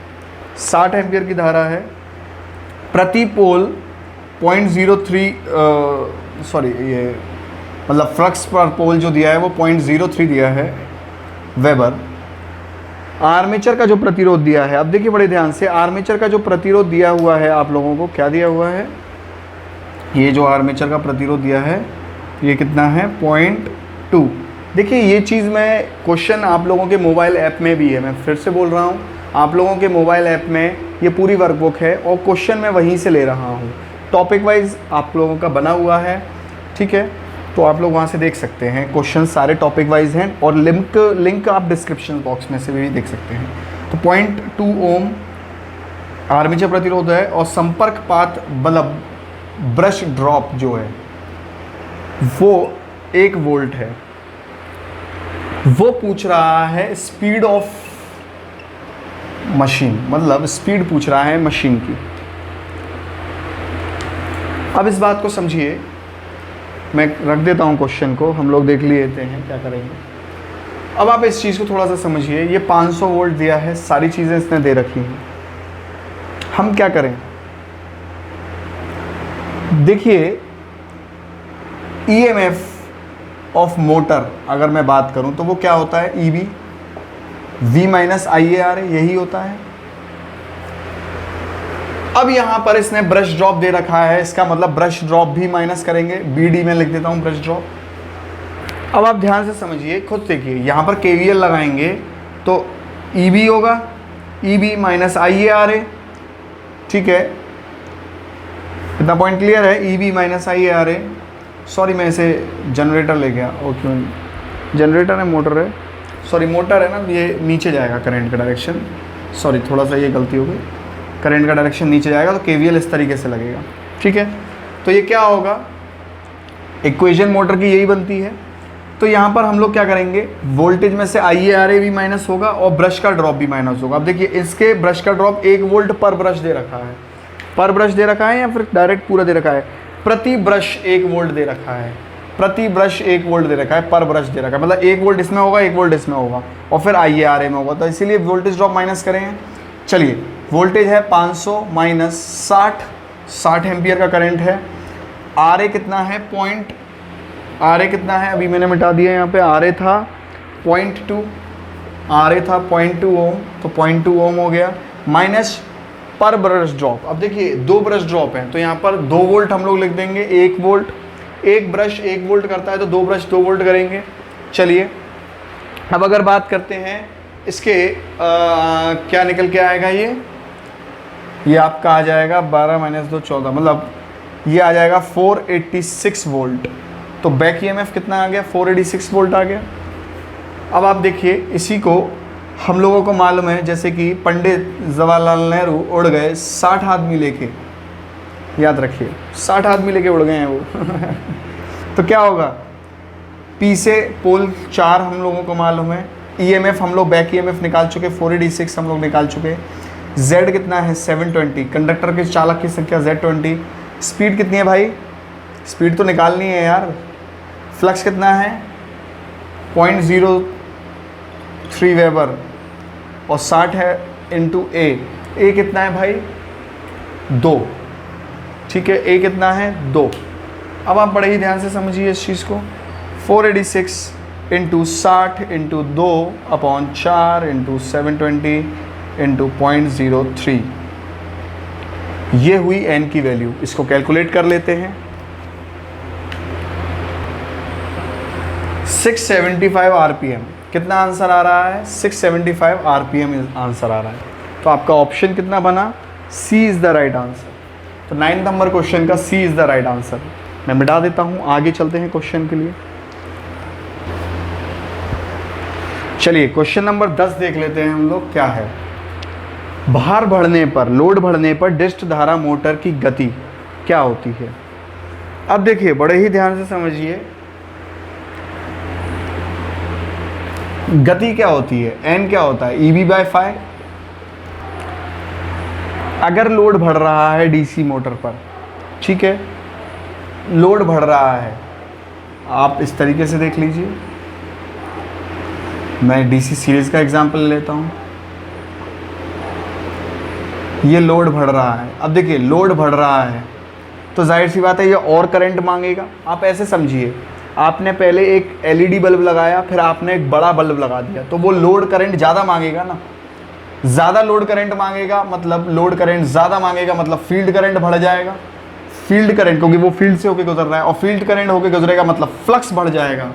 60 एम्पियर की धारा है। प्रति पोल 0.03 सॉरी ये मतलब फ्लक्स पर पोल जो दिया है वो 0.03 दिया है वेबर। आर्मेचर का जो प्रतिरोध दिया है, अब देखिए बड़े ध्यान से, आर्मेचर का जो प्रतिरोध दिया हुआ है आप लोगों को, क्या दिया हुआ है, ये जो आर्मेचर का प्रतिरोध दिया है ये कितना है, 0.2। देखिए ये चीज़ मैं, क्वेश्चन आप लोगों के मोबाइल ऐप में भी है, मैं फिर से बोल रहा हूँ, आप लोगों के मोबाइल ऐप में ये पूरी वर्कबुक है और क्वेश्चन मैं वहीं से ले रहा हूँ, टॉपिक वाइज आप लोगों का बना हुआ है, ठीक है। तो आप लोग वहाँ से देख सकते हैं, क्वेश्चन सारे टॉपिक वाइज हैं और लिंक आप डिस्क्रिप्शन बॉक्स में से भी देख सकते हैं। तो 0.2 ओम आर्मेचर प्रतिरोध है और संपर्क पात मतलब ब्रश ड्रॉप जो है वो 1 वोल्ट है। वो पूछ रहा है स्पीड ऑफ मशीन, मतलब स्पीड पूछ रहा है मशीन की। अब इस बात को समझिए, मैं रख देता हूँ क्वेश्चन को, हम लोग देख लेते हैं क्या करेंगे। अब आप इस चीज़ को थोड़ा सा समझिए, ये 500 वोल्ट दिया है, सारी चीज़ें इसने दे रखी हैं, हम क्या करें। देखिए ईएमएफ ऑफ मोटर अगर मैं बात करूं तो वो क्या होता है, ईबी V माइनस IAR, यही होता है। अब यहां पर इसने ब्रश ड्रॉप दे रखा है, इसका मतलब ब्रश ड्रॉप भी माइनस करेंगे, BD में लिख देता हूं ब्रश ड्रॉप। अब आप ध्यान से समझिए, खुद देखिए, यहां पर KVL लगाएंगे तो EB होगा, EB माइनस IAR, ठीक है, इतना पॉइंट क्लियर है, EB माइनस IAR। सॉरी मैं इसे जनरेटर ले गया, ओके जनरेटर है, मोटर है, सॉरी मोटर है ना, ये नीचे जाएगा करंट का डायरेक्शन, सॉरी थोड़ा सा ये गलती हो गई, करंट का डायरेक्शन नीचे जाएगा तो KVL इस तरीके से लगेगा, ठीक है। तो ये क्या होगा, इक्वेशन मोटर की यही बनती है। तो यहाँ पर हम लोग क्या करेंगे, वोल्टेज में से IARA भी माइनस होगा और ब्रश का ड्रॉप भी माइनस होगा। अब देखिए इसके ब्रश का ड्रॉप 1 वोल्ट पर ब्रश दे रखा है, पर ब्रश दे रखा है या फिर डायरेक्ट पूरा दे रखा है, प्रति ब्रश 1 वोल्ट दे रखा है, प्रति ब्रश 1 वोल्ट दे रखा है, पर ब्रश दे रखा है, मतलब 1 वोल्ट इसमें होगा, 1 वोल्ट इसमें होगा और फिर IARA में होगा, तो इसीलिए वोल्टेज ड्रॉप माइनस करेंगे। चलिए वोल्टेज है 500 माइनस 60 एम्पियर का करंट है, आर ए कितना है पॉइंट, आर ए कितना है, अभी मैंने मिटा दिया यहाँ पे, आर ए था 0.2, आर ए था 0.2 ओम, तो 0.2 ओम हो गया, माइनस पर ब्रश ड्रॉप। अब देखिए 2 ब्रश ड्रॉप हैं तो यहाँ पर 2 वोल्ट हम लोग लिख देंगे, 1 वोल्ट, एक ब्रश 1 वोल्ट करता है तो 2 ब्रश 2 वोल्ट करेंगे। चलिए अब अगर बात करते हैं इसके क्या निकल के आएगा, ये आपका आ जाएगा 12 माइनस 2 14, मतलब ये आ जाएगा 486 वोल्ट। तो बैक ईएमएफ कितना आ गया, 486 वोल्ट आ गया। अब आप देखिए इसी को हम लोगों को मालूम है, जैसे कि पंडित जवाहरलाल नेहरू उड़ गए 60 आदमी लेके, याद रखिए 60 आदमी लेके उड़ गए हैं वो तो क्या होगा, पी से पोल 4 हम लोगों को मालूम है, ईएमएफ हम लोग बैक ईएमएफ निकाल चुके, 486 हम लोग निकाल चुके, जेड कितना है 720, कंडक्टर के चालक की संख्या Z20, स्पीड कितनी है भाई, स्पीड तो निकालनी है यार, फ्लक्स कितना है 0.03 वेबर और 60 है इंटू ए कितना है भाई 2, ठीक है, ए कितना है 2। अब आप बड़े ही ध्यान से समझिए इस चीज़ को, 486 into 60 into 2 upon 4 into 720 into 0.03, ये हुई एन की वैल्यू। इसको कैलकुलेट कर लेते हैं, 675 आरपीएम, कितना आंसर आ रहा है 675 आरपीएम आंसर आ रहा है। तो आपका ऑप्शन कितना बना, सी इज़ द राइट आंसर। तो 9 नंबर क्वेश्चन का सी इज़ द राइट आंसर मैं मिटा देता हूँ। आगे चलते हैं क्वेश्चन के लिए। चलिए क्वेश्चन नंबर 10 देख लेते हैं हम लोग, क्या है, भार बढ़ने पर, लोड बढ़ने पर डिस्ट धारा मोटर की गति क्या होती है। अब देखिए बड़े ही ध्यान से समझिए, गति क्या होती है, एन क्या होता है, EB/φ। अगर लोड बढ़ रहा है डीसी मोटर पर, ठीक है, लोड बढ़ रहा है, आप इस तरीके से देख लीजिए, मैं डीसी सीरीज का एग्जांपल लेता हूं, ये लोड बढ़ रहा है। अब देखिए लोड बढ़ रहा है तो जाहिर सी बात है ये और करंट मांगेगा। आप ऐसे समझिए, आपने पहले एक एलईडी बल्ब लगाया, फिर आपने एक बड़ा बल्ब लगा दिया, तो वो लोड करंट ज़्यादा मांगेगा ना, ज़्यादा लोड करंट मांगेगा, मतलब लोड करंट ज़्यादा मांगेगा, मतलब फील्ड करंट बढ़ जाएगा, फील्ड करंट, क्योंकि वो फील्ड से होकर गुजर रहा है, और फील्ड करंट होकर गुजरेगा मतलब फ्लक्स बढ़ जाएगा,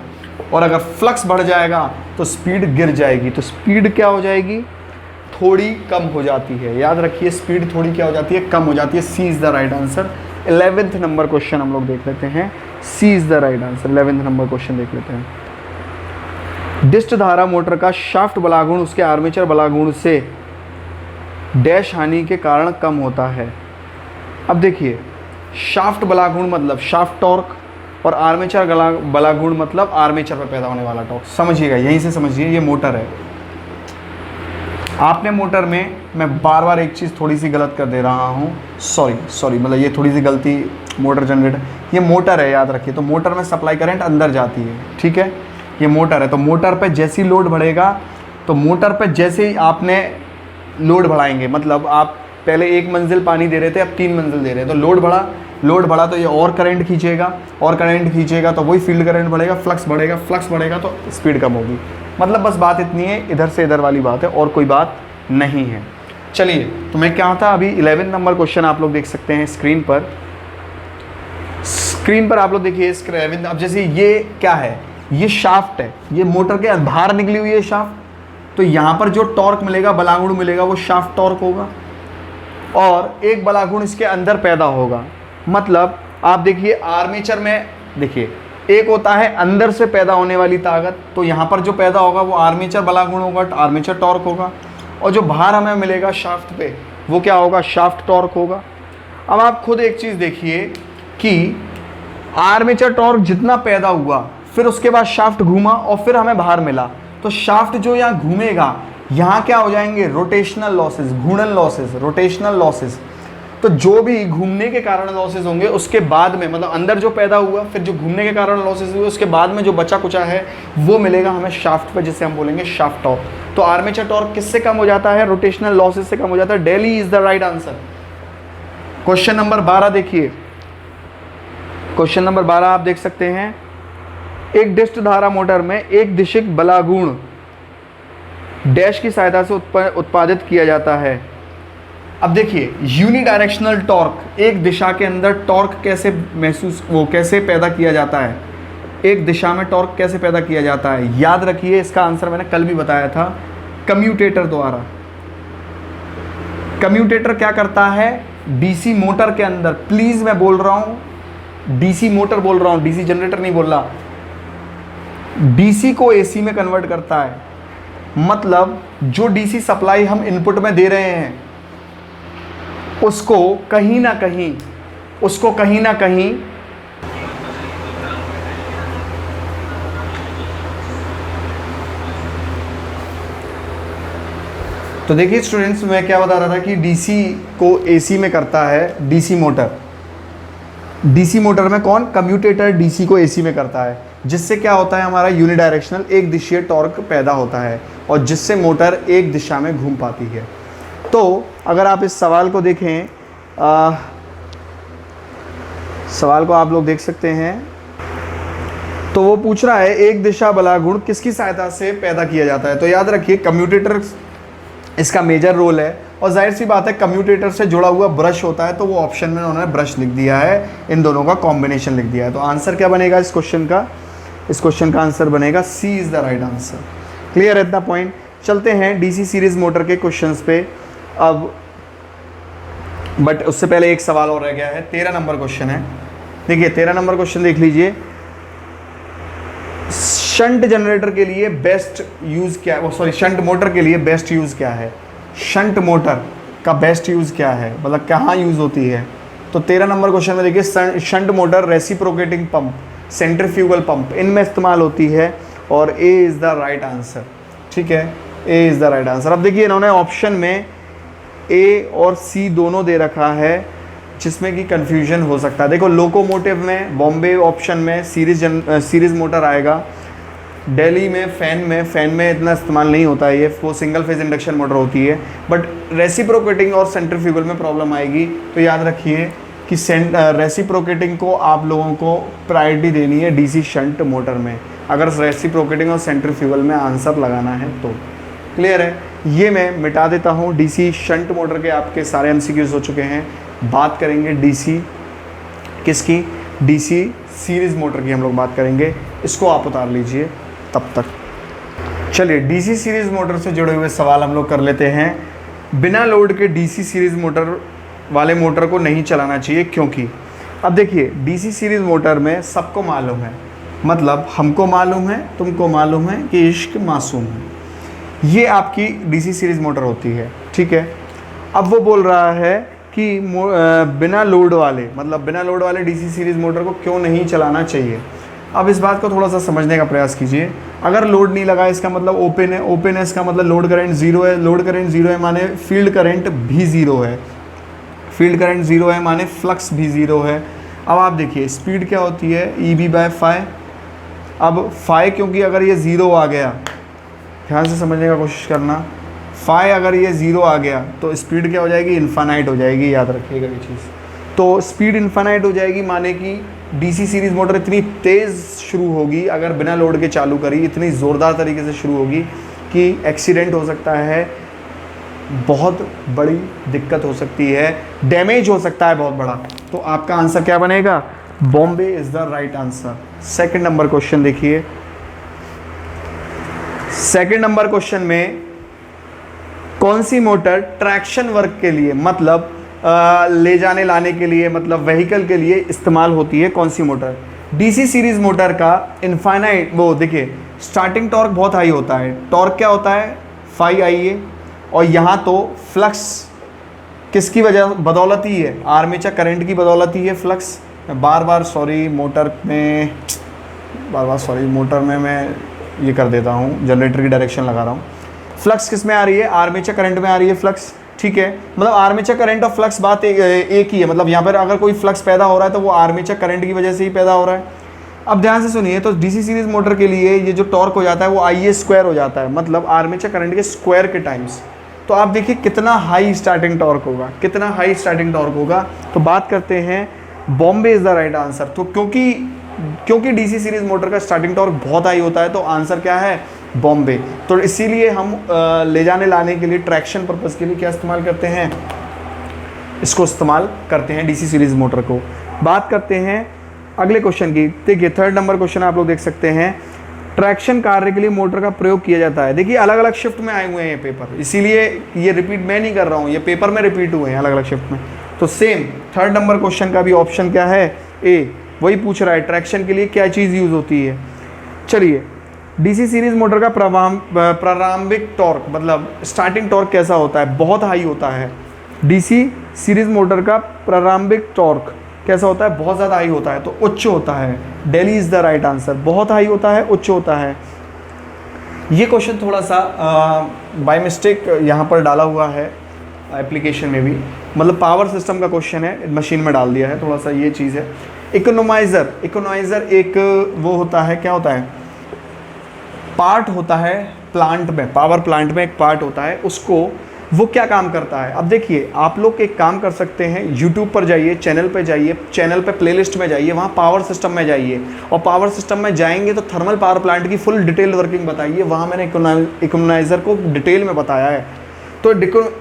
और अगर फ्लक्स बढ़ जाएगा तो स्पीड गिर जाएगी, तो स्पीड क्या हो जाएगी, थोड़ी कम हो जाती है। याद रखिए स्पीड थोड़ी क्या हो जाती है, कम हो जाती है। C is the right answer. 11th number question हम लोग देख लेते हैं, C is the right answer. 11th number question देख लेते हैं। डिस्ट धारा मोटर का शाफ्ट बलागुण उसके आर्मेचर बलागुण से डैश हानि के कारण कम होता है। अब देखिए शाफ्ट बलागुण मतलब शाफ्ट टॉर्क, और आर्मेचर बलागुण मतलब आर्मेचर पर पैदा होने वाला टॉर्क। समझिएगा, यहीं से समझिए, ये मोटर है, आपने मोटर में, मैं बार बार एक चीज़ थोड़ी सी गलत कर दे रहा हूँ, सॉरी मतलब ये थोड़ी सी गलती, मोटर जनरेटर, ये मोटर है, याद रखिए। तो मोटर में सप्लाई करंट अंदर जाती है, ठीक है, ये मोटर है। तो मोटर पे जैसे ही लोड बढ़ेगा, तो मोटर पे जैसे ही आपने लोड बढ़ाएंगे, मतलब आप पहले 1 मंजिल पानी दे रहे थे, अब 3 मंजिल दे रहे हैं, तो लोड बढ़ा तो ये और करंट खींचेगा, और करंट खींचेगा तो वही फील्ड करंट बढ़ेगा, फ्लक्स बढ़ेगा तो स्पीड कम होगी। मतलब बस बात इतनी है, इधर से इधर वाली बात है, और कोई बात नहीं है। चलिए तो मैं क्या था, अभी 11 नंबर क्वेश्चन आप लोग देख सकते हैं स्क्रीन पर आप लोग देखिए। अब जैसे ये क्या है, ये शाफ्ट है, ये मोटर के बाहर निकली हुई है शाफ्ट, तो यहाँ पर जो टॉर्क मिलेगा, बलागुण मिलेगा, वो शाफ्ट टॉर्क होगा, और एक बलागुण इसके अंदर पैदा होगा। मतलब आप देखिए आर्मेचर में, देखिए एक होता है अंदर से पैदा होने वाली ताकत, तो यहाँ पर जो पैदा होगा वो आर्मेचर बलागुण होगा, आर्मेचर टॉर्क होगा, और जो बाहर हमें मिलेगा शाफ्ट पे, वो क्या होगा, शाफ्ट टॉर्क होगा। अब आप खुद एक चीज़ देखिए कि आर्मेचर टॉर्क जितना पैदा हुआ, फिर उसके बाद शाफ्ट घूमा और फिर हमें बाहर मिला, तो शाफ्ट जो यहाँ घूमेगा, यहाँ क्या हो जाएंगे, रोटेशनल लॉसेस, घूर्णन लॉसेस, रोटेशनल लॉसेस। तो जो भी घूमने के कारण लॉसेस होंगे, उसके बाद में, मतलब अंदर जो पैदा हुआ, फिर जो घूमने के कारण लॉसेस हुए, उसके बाद में जो बचा कुचा है वो मिलेगा हमें शाफ्ट पर, जिसे हम बोलेंगे शाफ्ट टॉर्क। तो आर्मेचर टॉर्क किससे कम हो जाता है, रोटेशनल लॉसेस से कम हो जाता है। Daily is the right answer. Question number 12 देखिए, क्वेश्चन नंबर 12 आप देख सकते हैं, एक डिस्ट धारा मोटर में एक दिशिक बलागुण डैश की सहायता से उत्पादित किया जाता है। अब देखिए यूनिडायरेक्शनल टॉर्क, एक दिशा के अंदर टॉर्क कैसे पैदा किया जाता है, एक दिशा में टॉर्क कैसे पैदा किया जाता है। याद रखिए इसका आंसर मैंने कल भी बताया था, कम्यूटेटर द्वारा। कम्यूटेटर क्या करता है, डीसी मोटर के अंदर, प्लीज मैं बोल रहा हूं डीसी मोटर बोल रहा हूं, डीसी जनरेटर नहीं बोल रहा, डीसी को एसी में कन्वर्ट करता है। मतलब जो डीसी सप्लाई हम इनपुट में दे रहे हैं उसको कहीं ना कहीं तो देखिए स्टूडेंट्स, मैं क्या बता रहा था कि डीसी को एसी में करता है डीसी मोटर। डीसी मोटर में कौन, कम्यूटेटर डीसी को एसी में करता है, जिससे क्या होता है हमारा यूनिडायरेक्शनल एक दिशीय टॉर्क पैदा होता है और जिससे मोटर एक दिशा में घूम पाती है। तो अगर आप इस सवाल को देखें, सवाल को आप लोग देख सकते हैं, तो वो पूछ रहा है एक दिशा बलागुण किसकी सहायता से पैदा किया जाता है। तो याद रखिए कम्यूटेटर इसका मेजर रोल है, और जाहिर सी बात है कम्यूटेटर से जुड़ा हुआ ब्रश होता है, तो वो ऑप्शन में उन्होंने ब्रश लिख दिया है, इन दोनों का कॉम्बिनेशन लिख दिया है। तो आंसर क्या बनेगा इस क्वेश्चन का, इस क्वेश्चन का आंसर बनेगा C is the right answer. Clear है इतना पॉइंट। चलते हैं डीसी सीरीज मोटर के क्वेश्चंस पे अब, बट उससे पहले एक सवाल और रह गया है, 13 नंबर क्वेश्चन है। देखिए 13 नंबर क्वेश्चन देख लीजिए, शंट जनरेटर के लिए बेस्ट यूज़ क्या है, सॉरी शंट मोटर के लिए बेस्ट यूज़ क्या है, शंट मोटर का बेस्ट यूज़ क्या है, मतलब कहाँ यूज़ होती है। तो 13 नंबर क्वेश्चन में देखिए, shunt motor reciprocating pump, centrifugal pump, इनमें इस्तेमाल होती है, और ए इज़ द राइट आंसर। ठीक है, ए इज़ द राइट आंसर। अब देखिए इन्होंने ऑप्शन में ए और सी दोनों दे रखा है, जिसमें कि कन्फ्यूजन हो सकता है। देखो लोकोमोटिव में, बॉम्बे ऑप्शन में सीरीज मोटर आएगा, दिल्ली में फ़ैन में इतना इस्तेमाल नहीं होता है, ये वो सिंगल फेज इंडक्शन मोटर होती है, बट रेसिप्रोकेटिंग और सेंट्रीफ्यूगल में प्रॉब्लम आएगी। तो याद रखिए कि रेसिप्रोकेटिंग को आप लोगों को प्रायोरिटी देनी है डीसी शंट मोटर में, अगर रेसिप्रोकेटिंग और सेंट्रीफ्यूगल में आंसर लगाना है तो। क्लियर है, ये मैं मिटा देता हूँ। डीसी शंट मोटर के आपके सारे एमसीक्यूज हो चुके हैं। बात करेंगे डीसी किसकी, डीसी सीरीज़ मोटर की हम लोग बात करेंगे, इसको आप उतार लीजिए तब तक। चलिए डीसी सीरीज़ मोटर से जुड़े हुए सवाल हम लोग कर लेते हैं। बिना लोड के डीसी सीरीज़ मोटर वाले मोटर को नहीं चलाना चाहिए, क्योंकि अब देखिए डीसी सीरीज़ मोटर में सबको मालूम है, मतलब हमको मालूम है, तुमको मालूम है कि इश्क मासूम है, ये आपकी डीसी सीरीज़ मोटर होती है। ठीक है, अब वो बोल रहा है कि बिना लोड वाले, मतलब बिना लोड वाले डीसी सीरीज़ मोटर को क्यों नहीं चलाना चाहिए। अब इस बात को थोड़ा सा समझने का प्रयास कीजिए। अगर लोड नहीं लगा इसका मतलब ओपन है, ओपन है इसका मतलब लोड करंट ज़ीरो है, लोड करंट ज़ीरो है माने फील्ड करंट भी ज़ीरो है, फील्ड करंट ज़ीरो है माने फ्लक्स भी ज़ीरो है। अब आप देखिए स्पीड क्या होती है, EB/φ। अब फाई क्योंकि अगर ये ज़ीरो आ गया, ध्यान से समझने का कोशिश करना, फाई अगर ये ज़ीरो आ गया तो स्पीड क्या हो जाएगी, इन्फानाइट हो जाएगी। याद रखिएगा ये चीज़। तो स्पीड इन्फानाइट हो जाएगी माने कि डीसी सीरीज़ मोटर इतनी तेज़ शुरू होगी, अगर बिना लोड के चालू करी, इतनी ज़ोरदार तरीके से शुरू होगी कि एक्सीडेंट हो सकता है, बहुत बड़ी दिक्कत हो सकती है, डैमेज हो सकता है बहुत बड़ा। तो आपका आंसर क्या बनेगा, Bombay is the right answer. Second number question देखिए, सेकंड नंबर क्वेश्चन में कौन सी मोटर ट्रैक्शन वर्क के लिए, मतलब ले जाने लाने के लिए, मतलब व्हीकल के लिए इस्तेमाल होती है, कौन सी मोटर। डीसी सीरीज मोटर का इनफाइनाइट, वो देखिए स्टार्टिंग टॉर्क बहुत हाई होता है, टॉर्क क्या होता है, फाई आई है, और यहाँ तो फ्लक्स किसकी वजह बदौलत ही है, आर्मेचर करंट की बदौलत ही है फ्लक्स। बार बार सॉरी मोटर में मैं ये कर देता हूँ, जनरेटर की डायरेक्शन लगा रहा हूँ। फ्लक्स किस में आ रही है, आर्मेचर करंट में आ रही है फ्लक्स। ठीक है, मतलब आर्मेचर करंट और फ्लक्स बात एक ही है, मतलब यहाँ पर अगर कोई फ्लक्स पैदा हो रहा है तो वो आर्मेचर करंट की वजह से ही पैदा हो रहा है। अब ध्यान से सुनिए, तो डीसी सीरीज मोटर के लिए ये जो टॉर्क हो जाता है वो IA² हो जाता है, मतलब आर्मेचर करंट के स्क्वायर के टाइम्स। तो आप देखिए कितना हाई स्टार्टिंग टॉर्क होगा, कितना हाई स्टार्टिंग टॉर्क होगा। तो बात करते हैं Bombay is the right answer. तो क्योंकि डीसी सीरीज मोटर का स्टार्टिंग टॉर्क बहुत हाई होता है तो आंसर क्या है, बॉम्बे। तो इसीलिए हम ले जाने लाने के लिए ट्रैक्शन पर्पज़ के लिए क्या इस्तेमाल करते हैं, इसको इस्तेमाल करते हैं डीसी सीरीज मोटर को। बात करते हैं अगले क्वेश्चन की। देखिए 3rd नंबर क्वेश्चन आप लोग देख सकते हैं, ट्रैक्शन कार्य के लिए मोटर का प्रयोग किया जाता है। देखिए अलग अलग शिफ्ट में आए हुए हैं ये पेपर, इसीलिए ये रिपीट मैं नहीं कर रहा हूँ, ये पेपर में रिपीट हुए हैं अलग अलग शिफ्ट में। तो सेम 3rd नंबर क्वेश्चन का भी ऑप्शन क्या है, ए, वही पूछ रहा है ट्रैक्शन के लिए क्या चीज़ यूज़ होती है। चलिए, डीसी सीरीज मोटर का प्रारंभिक टॉर्क मतलब स्टार्टिंग टॉर्क कैसा होता है, बहुत हाई होता है। डीसी सीरीज मोटर का प्रारंभिक टॉर्क कैसा होता है, बहुत ज़्यादा हाई होता है, तो उच्च होता है। Delhi is the right answer. बहुत हाई होता है, उच्च होता है। ये क्वेश्चन थोड़ा सा बाय मिस्टेक यहाँ पर डाला हुआ है एप्लीकेशन में भी, मतलब पावर सिस्टम का क्वेश्चन है, मशीन में डाल दिया है, थोड़ा सा ये चीज़ है। इकोनोमाइज़र एक वो होता है, क्या होता है, पार्ट होता है प्लांट में, पावर प्लांट में एक पार्ट होता है, उसको वो क्या काम करता है। अब देखिए आप लोग एक काम कर सकते हैं, यूट्यूब पर जाइए, चैनल पे जाइए, चैनल पे प्लेलिस्ट में जाइए, वहाँ पावर सिस्टम में जाइए और पावर सिस्टम में जाएंगे तो थर्मल पावर प्लांट की फुल डिटेल वर्किंग बताइए, वहाँ मैंने इकोनोमाइज़र को डिटेल में बताया है। तो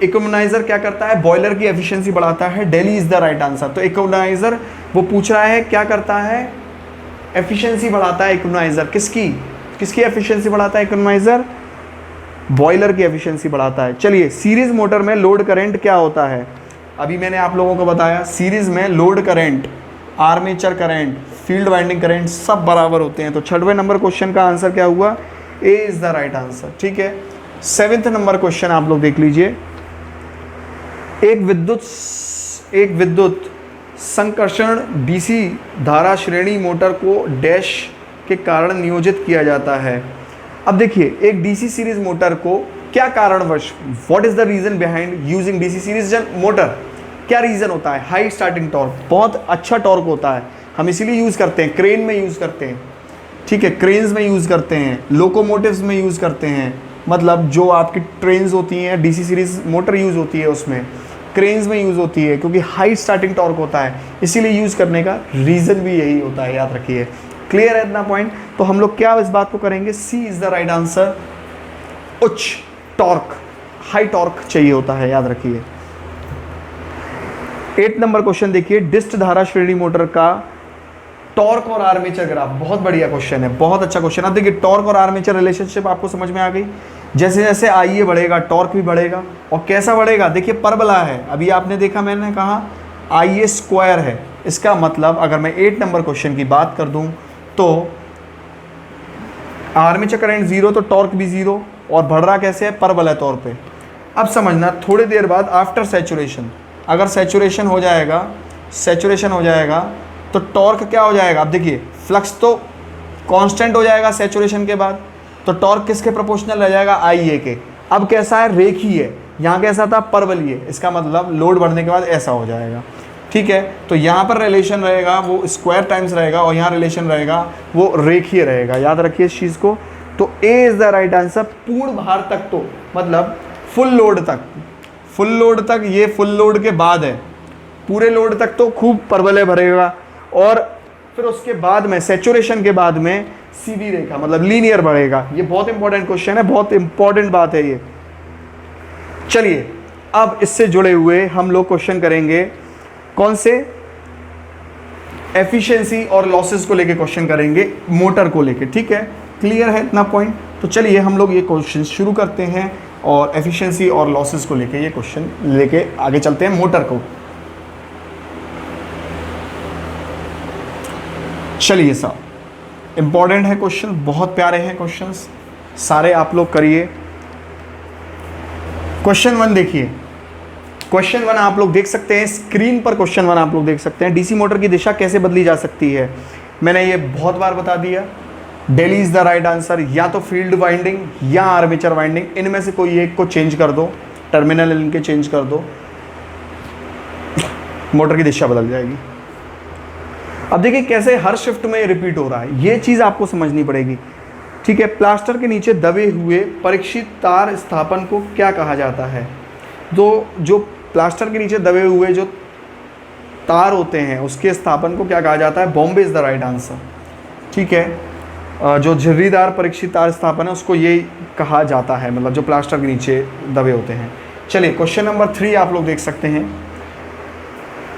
इकोनोमाइज़र क्या करता है, बॉयलर की एफिशिएंसी बढ़ाता है। Delhi is the right answer. तो इकोनोमाइज़र वो पूछ रहा है क्या करता है, एफिशिएंसी बढ़ाता है इकोनोमाइज़र। किसकी एफिशिएंसी बढ़ाता है इकोनोमाइज़र, बॉयलर की एफिशिएंसी बढ़ाता है। चलिए, सीरीज मोटर में लोड करंट क्या होता है, अभी मैंने आप लोगों को बताया, सीरीज में load current, armature current, field winding current सब बराबर होते हैं। तो 6वें नंबर क्वेश्चन का आंसर क्या हुआ, ए इज़ द राइट आंसर। ठीक है, 7th नंबर क्वेश्चन आप लोग देख लीजिए। एक विद्युत संकर्षण डीसी धारा श्रेणी मोटर को डैश के कारण नियोजित किया जाता है। अब देखिए एक डीसी सीरीज मोटर को क्या कारणवश, what is the reason behind using DC series motor, क्या रीजन होता है, हाई स्टार्टिंग टॉर्क, बहुत अच्छा टॉर्क होता है, हम इसीलिए यूज करते हैं, क्रेन में यूज करते हैं, ठीक है, क्रेन्स में यूज करते हैं, लोकोमोटिव्स में यूज करते हैं, मतलब जो आपकी ट्रेन्स होती हैं डीसी सीरीज मोटर यूज होती है उसमें, क्रेन्स में यूज होती है, क्योंकि हाई स्टार्टिंग टॉर्क होता है, इसीलिए यूज करने का रीजन भी यही होता है, याद रखिए। क्लियर है इतना पॉइंट। तो हम लोग क्या इस बात को करेंगे, सी इज द राइट आंसर, उच्च टॉर्क, हाई टॉर्क चाहिए होता है, याद रखिए। 8 नंबर क्वेश्चन देखिए, डिस्ट धारा श्रेणी मोटर का टॉर्क और आर्मेचर ग्राफ, बहुत बढ़िया क्वेश्चन है, बहुत अच्छा क्वेश्चन। अब देखिए टॉर्क और आर्मेचर रिलेशनशिप आपको समझ में आ गई। जैसे जैसे आईए बढ़ेगा टॉर्क भी बढ़ेगा, और कैसा बढ़ेगा, देखिए परबला है, अभी आपने देखा मैंने कहा आईए स्क्वायर है, इसका मतलब अगर मैं 8 नंबर क्वेश्चन की बात कर दूं तो आर्मेचर करंट 0 तो टॉर्क भी 0, और बढ़ रहा कैसे है, परबला तौर पे। अब समझना, थोड़ी देर बाद आफ्टर सैचुरेशन, अगर सैचुरेशन हो जाएगा तो टॉर्क क्या हो जाएगा। अब देखिए फ्लक्स तो कांस्टेंट हो जाएगा सैचुरेशन के बाद, तो टॉर्क किसके प्रोपोर्शनल रह जाएगा, आईए के। अब कैसा है, रेखीय है, यहाँ कैसा था, परवलीय, इसका मतलब लोड बढ़ने के बाद ऐसा हो जाएगा, ठीक है। तो यहाँ पर रिलेशन रहेगा वो स्क्वायर टाइम्स रहेगा, और यहाँ रिलेशन रहेगा वो रेखीय रहेगा, याद रखिए इस चीज़ को। तो ए इज़ द राइट आंसर। पूर्ण भार तक तो मतलब फुल लोड तक, ये फुल लोड के बाद है, पूरे लोड तक तो खूब परवलय भरेगा, और फिर उसके बाद में सैचुरेशन के बाद में सीधी रेखा मतलब लीनियर बढ़ेगा। ये बहुत इंपॉर्टेंट क्वेश्चन है, बहुत इंपॉर्टेंट बात है ये। चलिए अब इससे जुड़े हुए हम लोग क्वेश्चन करेंगे, कौन से, एफिशिएंसी और लॉसेस को लेके क्वेश्चन करेंगे, मोटर को लेके, ठीक है। क्लियर है इतना पॉइंट। तो चलिए हम लोग ये क्वेश्चन शुरू करते हैं, और एफिशिएंसी और लॉसेस को लेके ये क्वेश्चन लेके आगे चलते हैं मोटर को। चलिए साहब, इंपॉर्टेंट है क्वेश्चन, बहुत प्यारे हैं क्वेश्चंस, सारे आप लोग करिए। क्वेश्चन 1 देखिए, क्वेश्चन 1 आप लोग देख सकते हैं स्क्रीन पर, क्वेश्चन 1 आप लोग देख सकते हैं, डीसी मोटर की दिशा कैसे बदली जा सकती है। मैंने ये बहुत बार बता दिया, Delhi is the right answer. या तो फील्ड वाइंडिंग या आर्मेचर वाइंडिंग, इनमें से कोई एक को चेंज कर दो, टर्मिनल इनके चेंज कर दो, मोटर की दिशा बदल जाएगी। अब देखिए कैसे हर शिफ्ट में रिपीट हो रहा है, ये चीज़ आपको समझनी पड़ेगी, ठीक है। प्लास्टर के नीचे दबे हुए परीक्षित तार स्थापन को क्या कहा जाता है। तो जो प्लास्टर के नीचे दबे हुए जो तार होते हैं उसके स्थापन को क्या कहा जाता है? Bombay is the right answer. ठीक है, जो झिर्रीदार परीक्षित तार स्थापन है उसको ये कहा जाता है, मतलब जो प्लास्टर के नीचे दबे होते हैं। चलिए क्वेश्चन नंबर 3 आप लोग देख सकते हैं।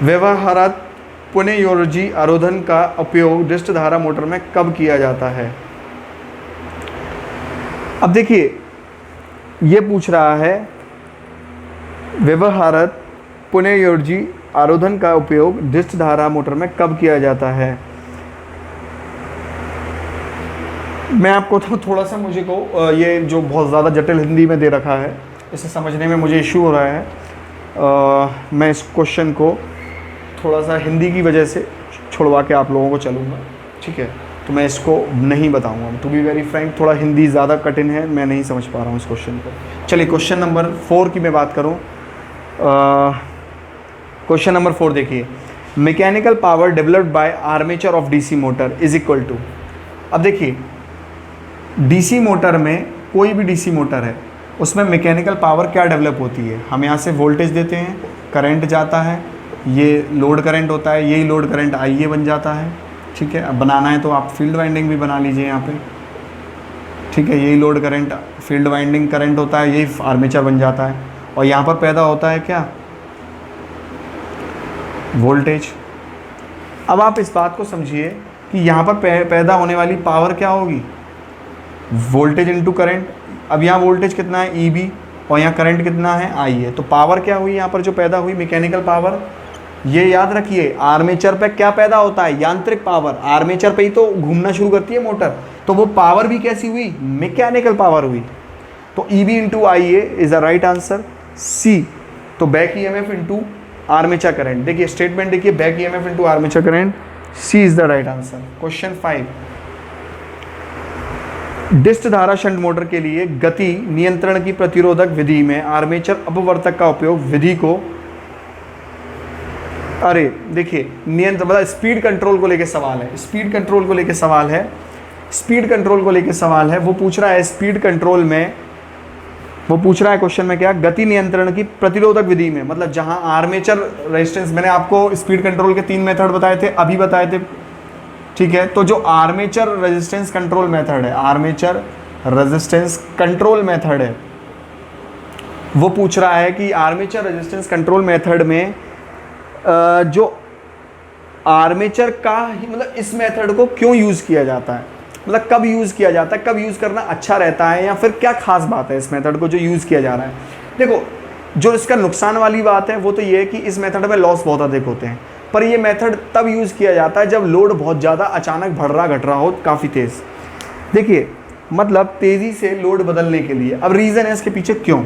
व्यवहारत पुनर्योजी अवरोधन का उपयोग डिस्ट धारा मोटर में कब किया जाता है? अब देखिए ये पूछ रहा है व्यवहारत पुनर्योजी अवरोधन का उपयोग डिस्ट धारा मोटर में कब किया जाता है। मैं आपको थोड़ा सा मुझे को ये जो बहुत ज़्यादा जटिल हिंदी में दे रखा है इसे समझने में मुझे इशू हो रहा है। मैं इस क्वेश्चन को थोड़ा सा हिंदी की वजह से छुड़वा के आप लोगों को चलूँगा, ठीक है? तो मैं इसको नहीं बताऊँगा। टू बी वेरी फ्रैंक, थोड़ा हिंदी ज़्यादा कठिन है, मैं नहीं समझ पा रहा हूँ इस क्वेश्चन को। चलिए क्वेश्चन नंबर 4 की मैं बात करूँ। क्वेश्चन नंबर 4 देखिए, mechanical power developed by armature of DC motor is equal to. अब देखिए डीसी मोटर में, कोई भी डीसी मोटर है उसमें मैकेनिकल पावर क्या डेवलप होती है? हम यहाँ से वोल्टेज देते हैं, करंट जाता है, ये लोड करंट होता है, यही लोड करंट IA बन जाता है। ठीक है, अब बनाना है तो आप फील्ड वाइंडिंग भी बना लीजिए यहाँ पे। ठीक है, यही load current field winding current होता है, यही आर्मेचर बन जाता है, और यहाँ पर पैदा होता है क्या? वोल्टेज। अब आप इस बात को समझिए कि यहाँ पर पैदा होने वाली पावर क्या होगी? Voltage into current. अब यहाँ वोल्टेज कितना है? EB, और यहाँ करंट कितना है? IA। तो पावर क्या हुई यहाँ पर जो पैदा हुई? Mechanical power. ये याद रखिए, आर्मेचर पे क्या पैदा होता है? यांत्रिक पावर। आर्मेचर पे ही तो घूमना शुरू करती है मोटर, तो वो पावर भी कैसी हुई? मैकेनिकल पावर हुई। तो EB into IA is the right answer. C, तो back EMF into armature current. देखिए स्टेटमेंट देखिए, back EMF into armature current, C is the right answer. Question 5, डिस्ट धारा शंट मोटर के लिए गति नियंत्रण की प्रतिरोधक विधि में आर्मेचर अपवर्तक का उपयोग विधि को, अरे देखिए नियंत्रण मतलब स्पीड कंट्रोल को लेके सवाल है, स्पीड कंट्रोल को लेके सवाल है, स्पीड कंट्रोल को लेके सवाल है। वो पूछ रहा है स्पीड कंट्रोल में, वो पूछ रहा है क्वेश्चन में क्या? गति नियंत्रण की प्रतिरोधक विधि में, मतलब जहां आर्मेचर रेजिस्टेंस, मैंने आपको स्पीड कंट्रोल के 3 मेथड बताए थे, अभी बताए थे। ठीक है, तो जो आर्मेचर रेजिस्टेंस कंट्रोल मेथड है, आर्मेचर रेजिस्टेंस कंट्रोल मेथड है, वो पूछ रहा है कि आर्मेचर रेजिस्टेंस कंट्रोल मेथड में जो आर्मेचर का ही मतलब इस मेथड को क्यों यूज़ किया जाता है, मतलब कब यूज़ किया जाता है, कब यूज़ करना अच्छा रहता है, या फिर क्या खास बात है इस मेथड को जो यूज़ किया जा रहा है। देखो जो इसका नुकसान वाली बात है वो तो ये है कि इस मेथड में लॉस बहुत अधिक होते हैं, पर ये मेथड तब यूज़ किया जाता है जब लोड बहुत ज़्यादा अचानक बढ़ रहा घट रहा हो, काफ़ी तेज़। देखिए मतलब तेज़ी से लोड बदलने के लिए। अब रीज़न है इसके पीछे क्यों।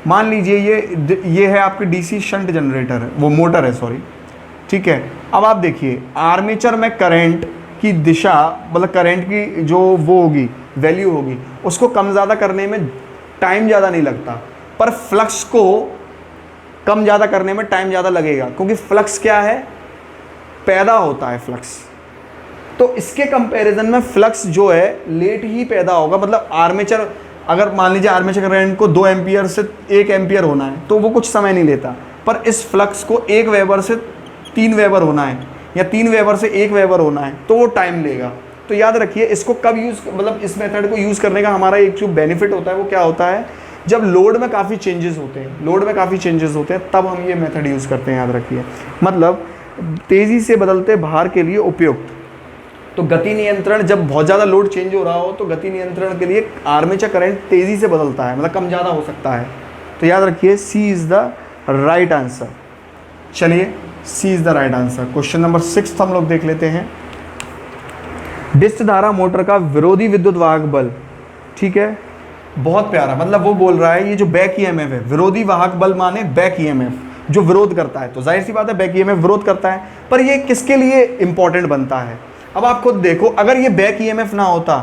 मान लीजिए ये है आपकी डीसी शंट जनरेटर है, वो मोटर है सॉरी, ठीक है। अब आप देखिए आर्मेचर में करंट की दिशा, मतलब करंट की जो वो होगी वैल्यू होगी, उसको कम ज़्यादा करने में टाइम ज़्यादा नहीं लगता, पर फ्लक्स को कम ज़्यादा करने में टाइम ज़्यादा लगेगा, क्योंकि फ्लक्स क्या है, पैदा होता है फ्लक्स। तो इसके कंपैरिजन में फ्लक्स जो है लेट ही पैदा होगा। मतलब आर्मेचर, अगर मान लीजिए आर्मेचर करंट को 2 एम्पियर से 1 एम्पियर होना है तो वो कुछ समय नहीं लेता, पर इस फ्लक्स को 1 वेबर से 3 वेबर होना है, या 3 वेबर से 1 वेबर होना है, तो वो टाइम लेगा। तो याद रखिए इसको कब यूज़, मतलब इस मेथड को यूज़ करने का हमारा एक जो बेनिफिट होता है वो क्या होता है, जब लोड में काफ़ी चेंजेस होते हैं, लोड में काफ़ी चेंजेस होते हैं तब हम ये मेथड यूज़ करते हैं, याद रखिए। मतलब तेज़ी से बदलते भार के लिए उपयुक्त। तो गति नियंत्रण, जब बहुत ज़्यादा लोड चेंज हो रहा हो तो गति नियंत्रण के लिए आर्मेचर करंट तेज़ी से बदलता है, मतलब कम ज़्यादा हो सकता है। तो याद रखिए C is the right answer. चलिए C is the right answer. Question number 6 हम लोग देख लेते हैं। डिस्ट धारा मोटर का विरोधी विद्युत वाहक बल, ठीक है, बहुत प्यारा। मतलब वो बोल रहा है ये जो बैक ईएमएफ है, विरोधी वाहक बल माने बैक ईएमएफ जो विरोध करता है, तो जाहिर सी बात है बैक ईएमएफ विरोध करता है, पर ये किसके लिए इंपॉर्टेंट बनता है। अब आप खुद देखो, अगर ये बैक ईएमएफ ना होता,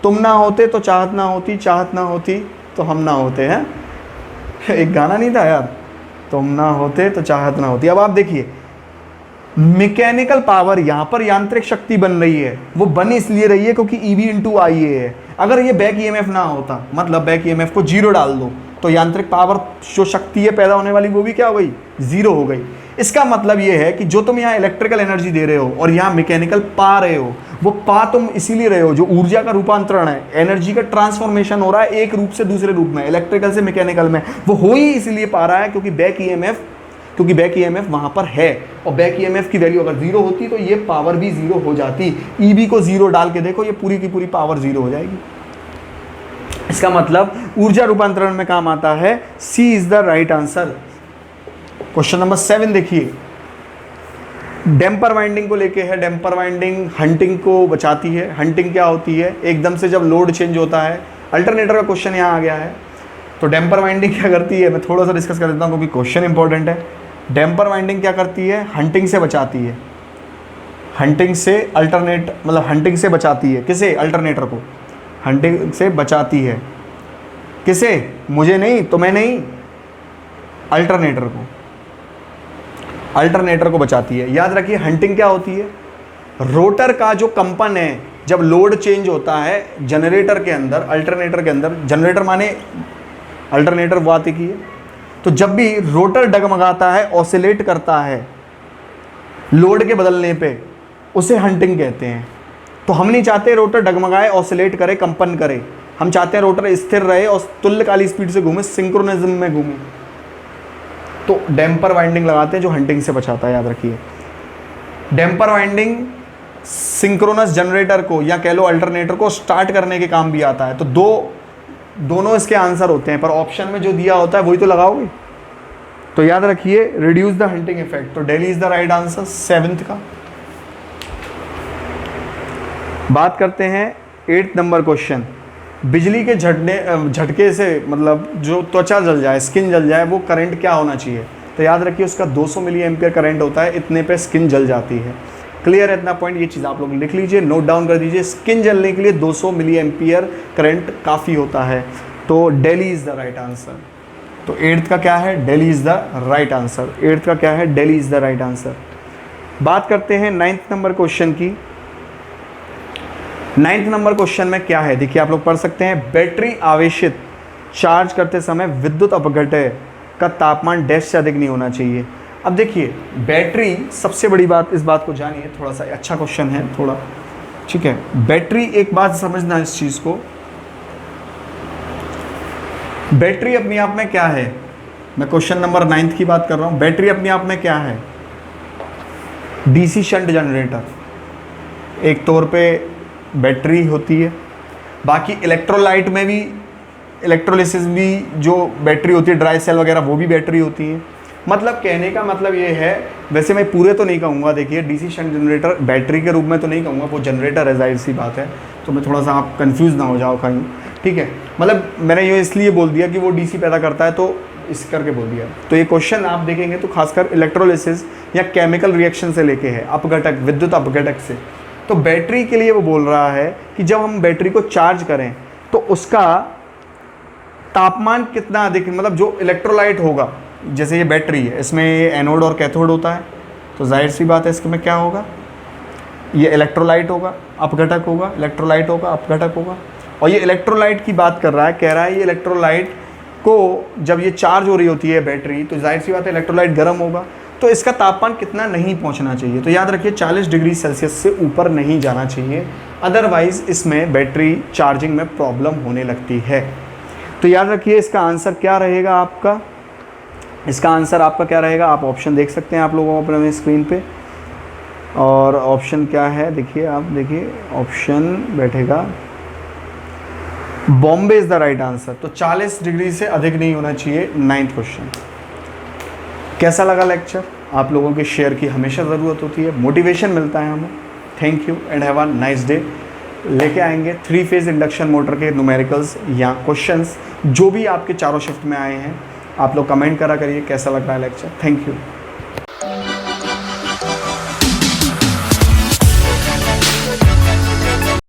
तुम ना होते तो चाहत ना होती, चाहत ना होती तो हम ना होते हैं। एक गाना नहीं था यार, तुम ना होते तो चाहत ना होती। अब आप देखिए मैकेनिकल पावर, यहाँ पर यांत्रिक शक्ति बन रही है, वो बन इसलिए रही है क्योंकि EB इंटू IA है। अगर ये बैक ईएमएफ ना होता, मतलब बैक ईएमएफ को 0 डाल दो, तो यांत्रिक पावर जो शक्ति है पैदा होने वाली वो भी क्या हो गई, 0 हो गई। इसका मतलब ये है कि जो तुम यहाँ इलेक्ट्रिकल एनर्जी दे रहे हो और यहाँ मैकेनिकल पा रहे हो, वो पा तुम इसीलिए रहे हो, जो ऊर्जा का रूपांतरण है, एनर्जी का ट्रांसफॉर्मेशन हो रहा है एक रूप से दूसरे रूप में, इलेक्ट्रिकल से मैकेनिकल में, वो हो ही इसलिए पा रहा है क्योंकि बैक ईएमएफ वहां पर है। और बैक ईएमएफ की वैल्यू अगर जीरो होती तो ये पावर भी जीरो हो जाती। ईबी को जीरो डाल के देखो, ये पूरी की पूरी पावर जीरो हो जाएगी। इसका मतलब ऊर्जा रूपांतरण में काम आता है। C is the right answer. Question number 7 देखिए, डैम्पर वाइंडिंग को लेके है। डैम्पर वाइंडिंग हंटिंग को बचाती है। हंटिंग क्या होती है? एकदम से जब लोड चेंज होता है, अल्टरनेटर का क्वेश्चन यहाँ आ गया है, तो डैम्पर वाइंडिंग क्या करती है, मैं थोड़ा सा डिस्कस कर देता हूँ क्योंकि क्वेश्चन इंपॉर्टेंट है। डैम्पर वाइंडिंग क्या करती है? हंटिंग से बचाती है। हंटिंग से हंटिंग से बचाती है। किसे? अल्टरनेटर को हंटिंग से बचाती है। किसे? मुझे नहीं, तुम्हें नहीं, अल्टरनेटर को बचाती है। याद रखिए, हंटिंग क्या होती है? रोटर का जो कंपन है, जब लोड चेंज होता है जनरेटर के अंदर, अल्टरनेटर के अंदर, जनरेटर माने अल्टरनेटर वो आती की है, तो जब भी रोटर डगमगाता है, ऑसिलेट करता है लोड के बदलने पे, उसे हंटिंग कहते हैं। तो हम नहीं चाहते रोटर डगमगाए, ऑसिलेट करे, कंपन करे। हम चाहते हैं रोटर स्थिर रहे और तुल्यकाली स्पीड से घूमे, सिंक्रोनिज्म में घूमे। तो डैम्पर वाइंडिंग लगाते हैं जो हंटिंग से बचाता है। याद रखिए, डैम्पर वाइंडिंग सिंक्रोनस जनरेटर को या कह लो अल्टरनेटर को स्टार्ट करने के काम भी आता है। तो दोनों इसके आंसर होते हैं, पर ऑप्शन में जो दिया होता है वही तो लगाओगे। तो याद रखिए, रिड्यूस द हंटिंग इफेक्ट। तो daily is the right answer 7th का। बात करते हैं 8th नंबर क्वेश्चन। बिजली के झटके से मतलब जो त्वचा जल जाए, स्किन जल जाए, वो करंट क्या होना चाहिए? तो याद रखिए, उसका 200 मिली एम्पियर करंट होता है, इतने पे स्किन जल जाती है। क्लियर है इतना पॉइंट? ये चीज़ आप लोग लिख लीजिए, नोट डाउन कर दीजिए। स्किन जलने के लिए 200 मिली एम्पियर करंट काफ़ी होता है। तो daily is the right answer. तो 8th का क्या है? Delhi is the right answer. 8th का क्या है? Delhi is the right answer. बात करते हैं 9th नंबर क्वेश्चन की। 9th नंबर क्वेश्चन में क्या है देखिए, आप लोग पढ़ सकते हैं। बैटरी आवेशित चार्ज करते समय विद्युत अपघटय का तापमान डैश से अधिक नहीं होना चाहिए। अब देखिए, बैटरी, सबसे बड़ी बात, इस बात को जानिए, थोड़ा सा अच्छा क्वेश्चन है थोड़ा, ठीक है। बैटरी, एक बात समझना इस चीज़ को, बैटरी अपने आप में क्या है? मैं क्वेश्चन नंबर 9 की बात कर रहा हूँ। बैटरी अपने आप में क्या है? डीसी शंट जनरेटर एक तौर पे बैटरी होती है। बाकी इलेक्ट्रोलाइट में भी, इलेक्ट्रोलिसिस भी जो बैटरी होती है, ड्राई सेल वगैरह, वो भी बैटरी होती है। मतलब कहने का मतलब ये है, वैसे मैं पूरे तो नहीं कहूँगा, देखिए डीसी शंट जनरेटर बैटरी के रूप में तो नहीं कहूँगा, वो जनरेटर है, जाहिर सी बात है। तो मैं थोड़ा सा, आप कंफ्यूज ना हो जाओ कहीं, ठीक है। मतलब मैंने ये इसलिए बोल दिया कि वो डीसी पैदा करता है, तो इस करके बोल दिया। तो ये क्वेश्चन आप देखेंगे तो खासकर इलेक्ट्रोलिसिस या केमिकल रिएक्शन से लेके है, अपघटक, विद्युत अपघटक से। तो बैटरी के लिए वो बोल रहा है कि जब हम बैटरी को चार्ज करें तो उसका तापमान कितना अधिक, मतलब जो इलेक्ट्रोलाइट होगा, जैसे ये बैटरी है, इसमें ये एनोड और कैथोड होता है, तो जाहिर सी बात है इसमें क्या होगा? ये इलेक्ट्रोलाइट होगा, अपघटक होगा, इलेक्ट्रोलाइट होगा, अपघटक होगा। और ये इलेक्ट्रोलाइट की बात कर रहा है, कह रहा है ये इलेक्ट्रोलाइट को जब ये चार्ज हो रही होती है बैटरी, तो जाहिर सी बात है इलेक्ट्रोलाइट गर्म होगा, तो इसका तापमान कितना नहीं पहुंचना चाहिए? तो याद रखिए 40 डिग्री सेल्सियस से ऊपर नहीं जाना चाहिए, अदरवाइज इसमें बैटरी चार्जिंग में प्रॉब्लम होने लगती है। तो याद रखिए इसका आंसर क्या रहेगा आपका? इसका आंसर आपका क्या रहेगा? आप ऑप्शन देख सकते हैं आप लोगों को अपने स्क्रीन पे। और ऑप्शन क्या है देखिए, आप देखिए ऑप्शन बैठेगा Bombay is the right answer. तो 40 डिग्री से अधिक नहीं होना चाहिए। 9th question. कैसा लगा लेक्चर? आप लोगों के शेयर की हमेशा ज़रूरत होती है, मोटिवेशन मिलता है हमें। Thank you and have a nice day. लेके आएंगे 3 फेज़ इंडक्शन मोटर के न्यूमेरिकल्स या क्वेश्चंस जो भी आपके चारों शिफ्ट में आए हैं। आप लोग कमेंट करा करिए कैसा लग रहा है लेक्चर। Thank you.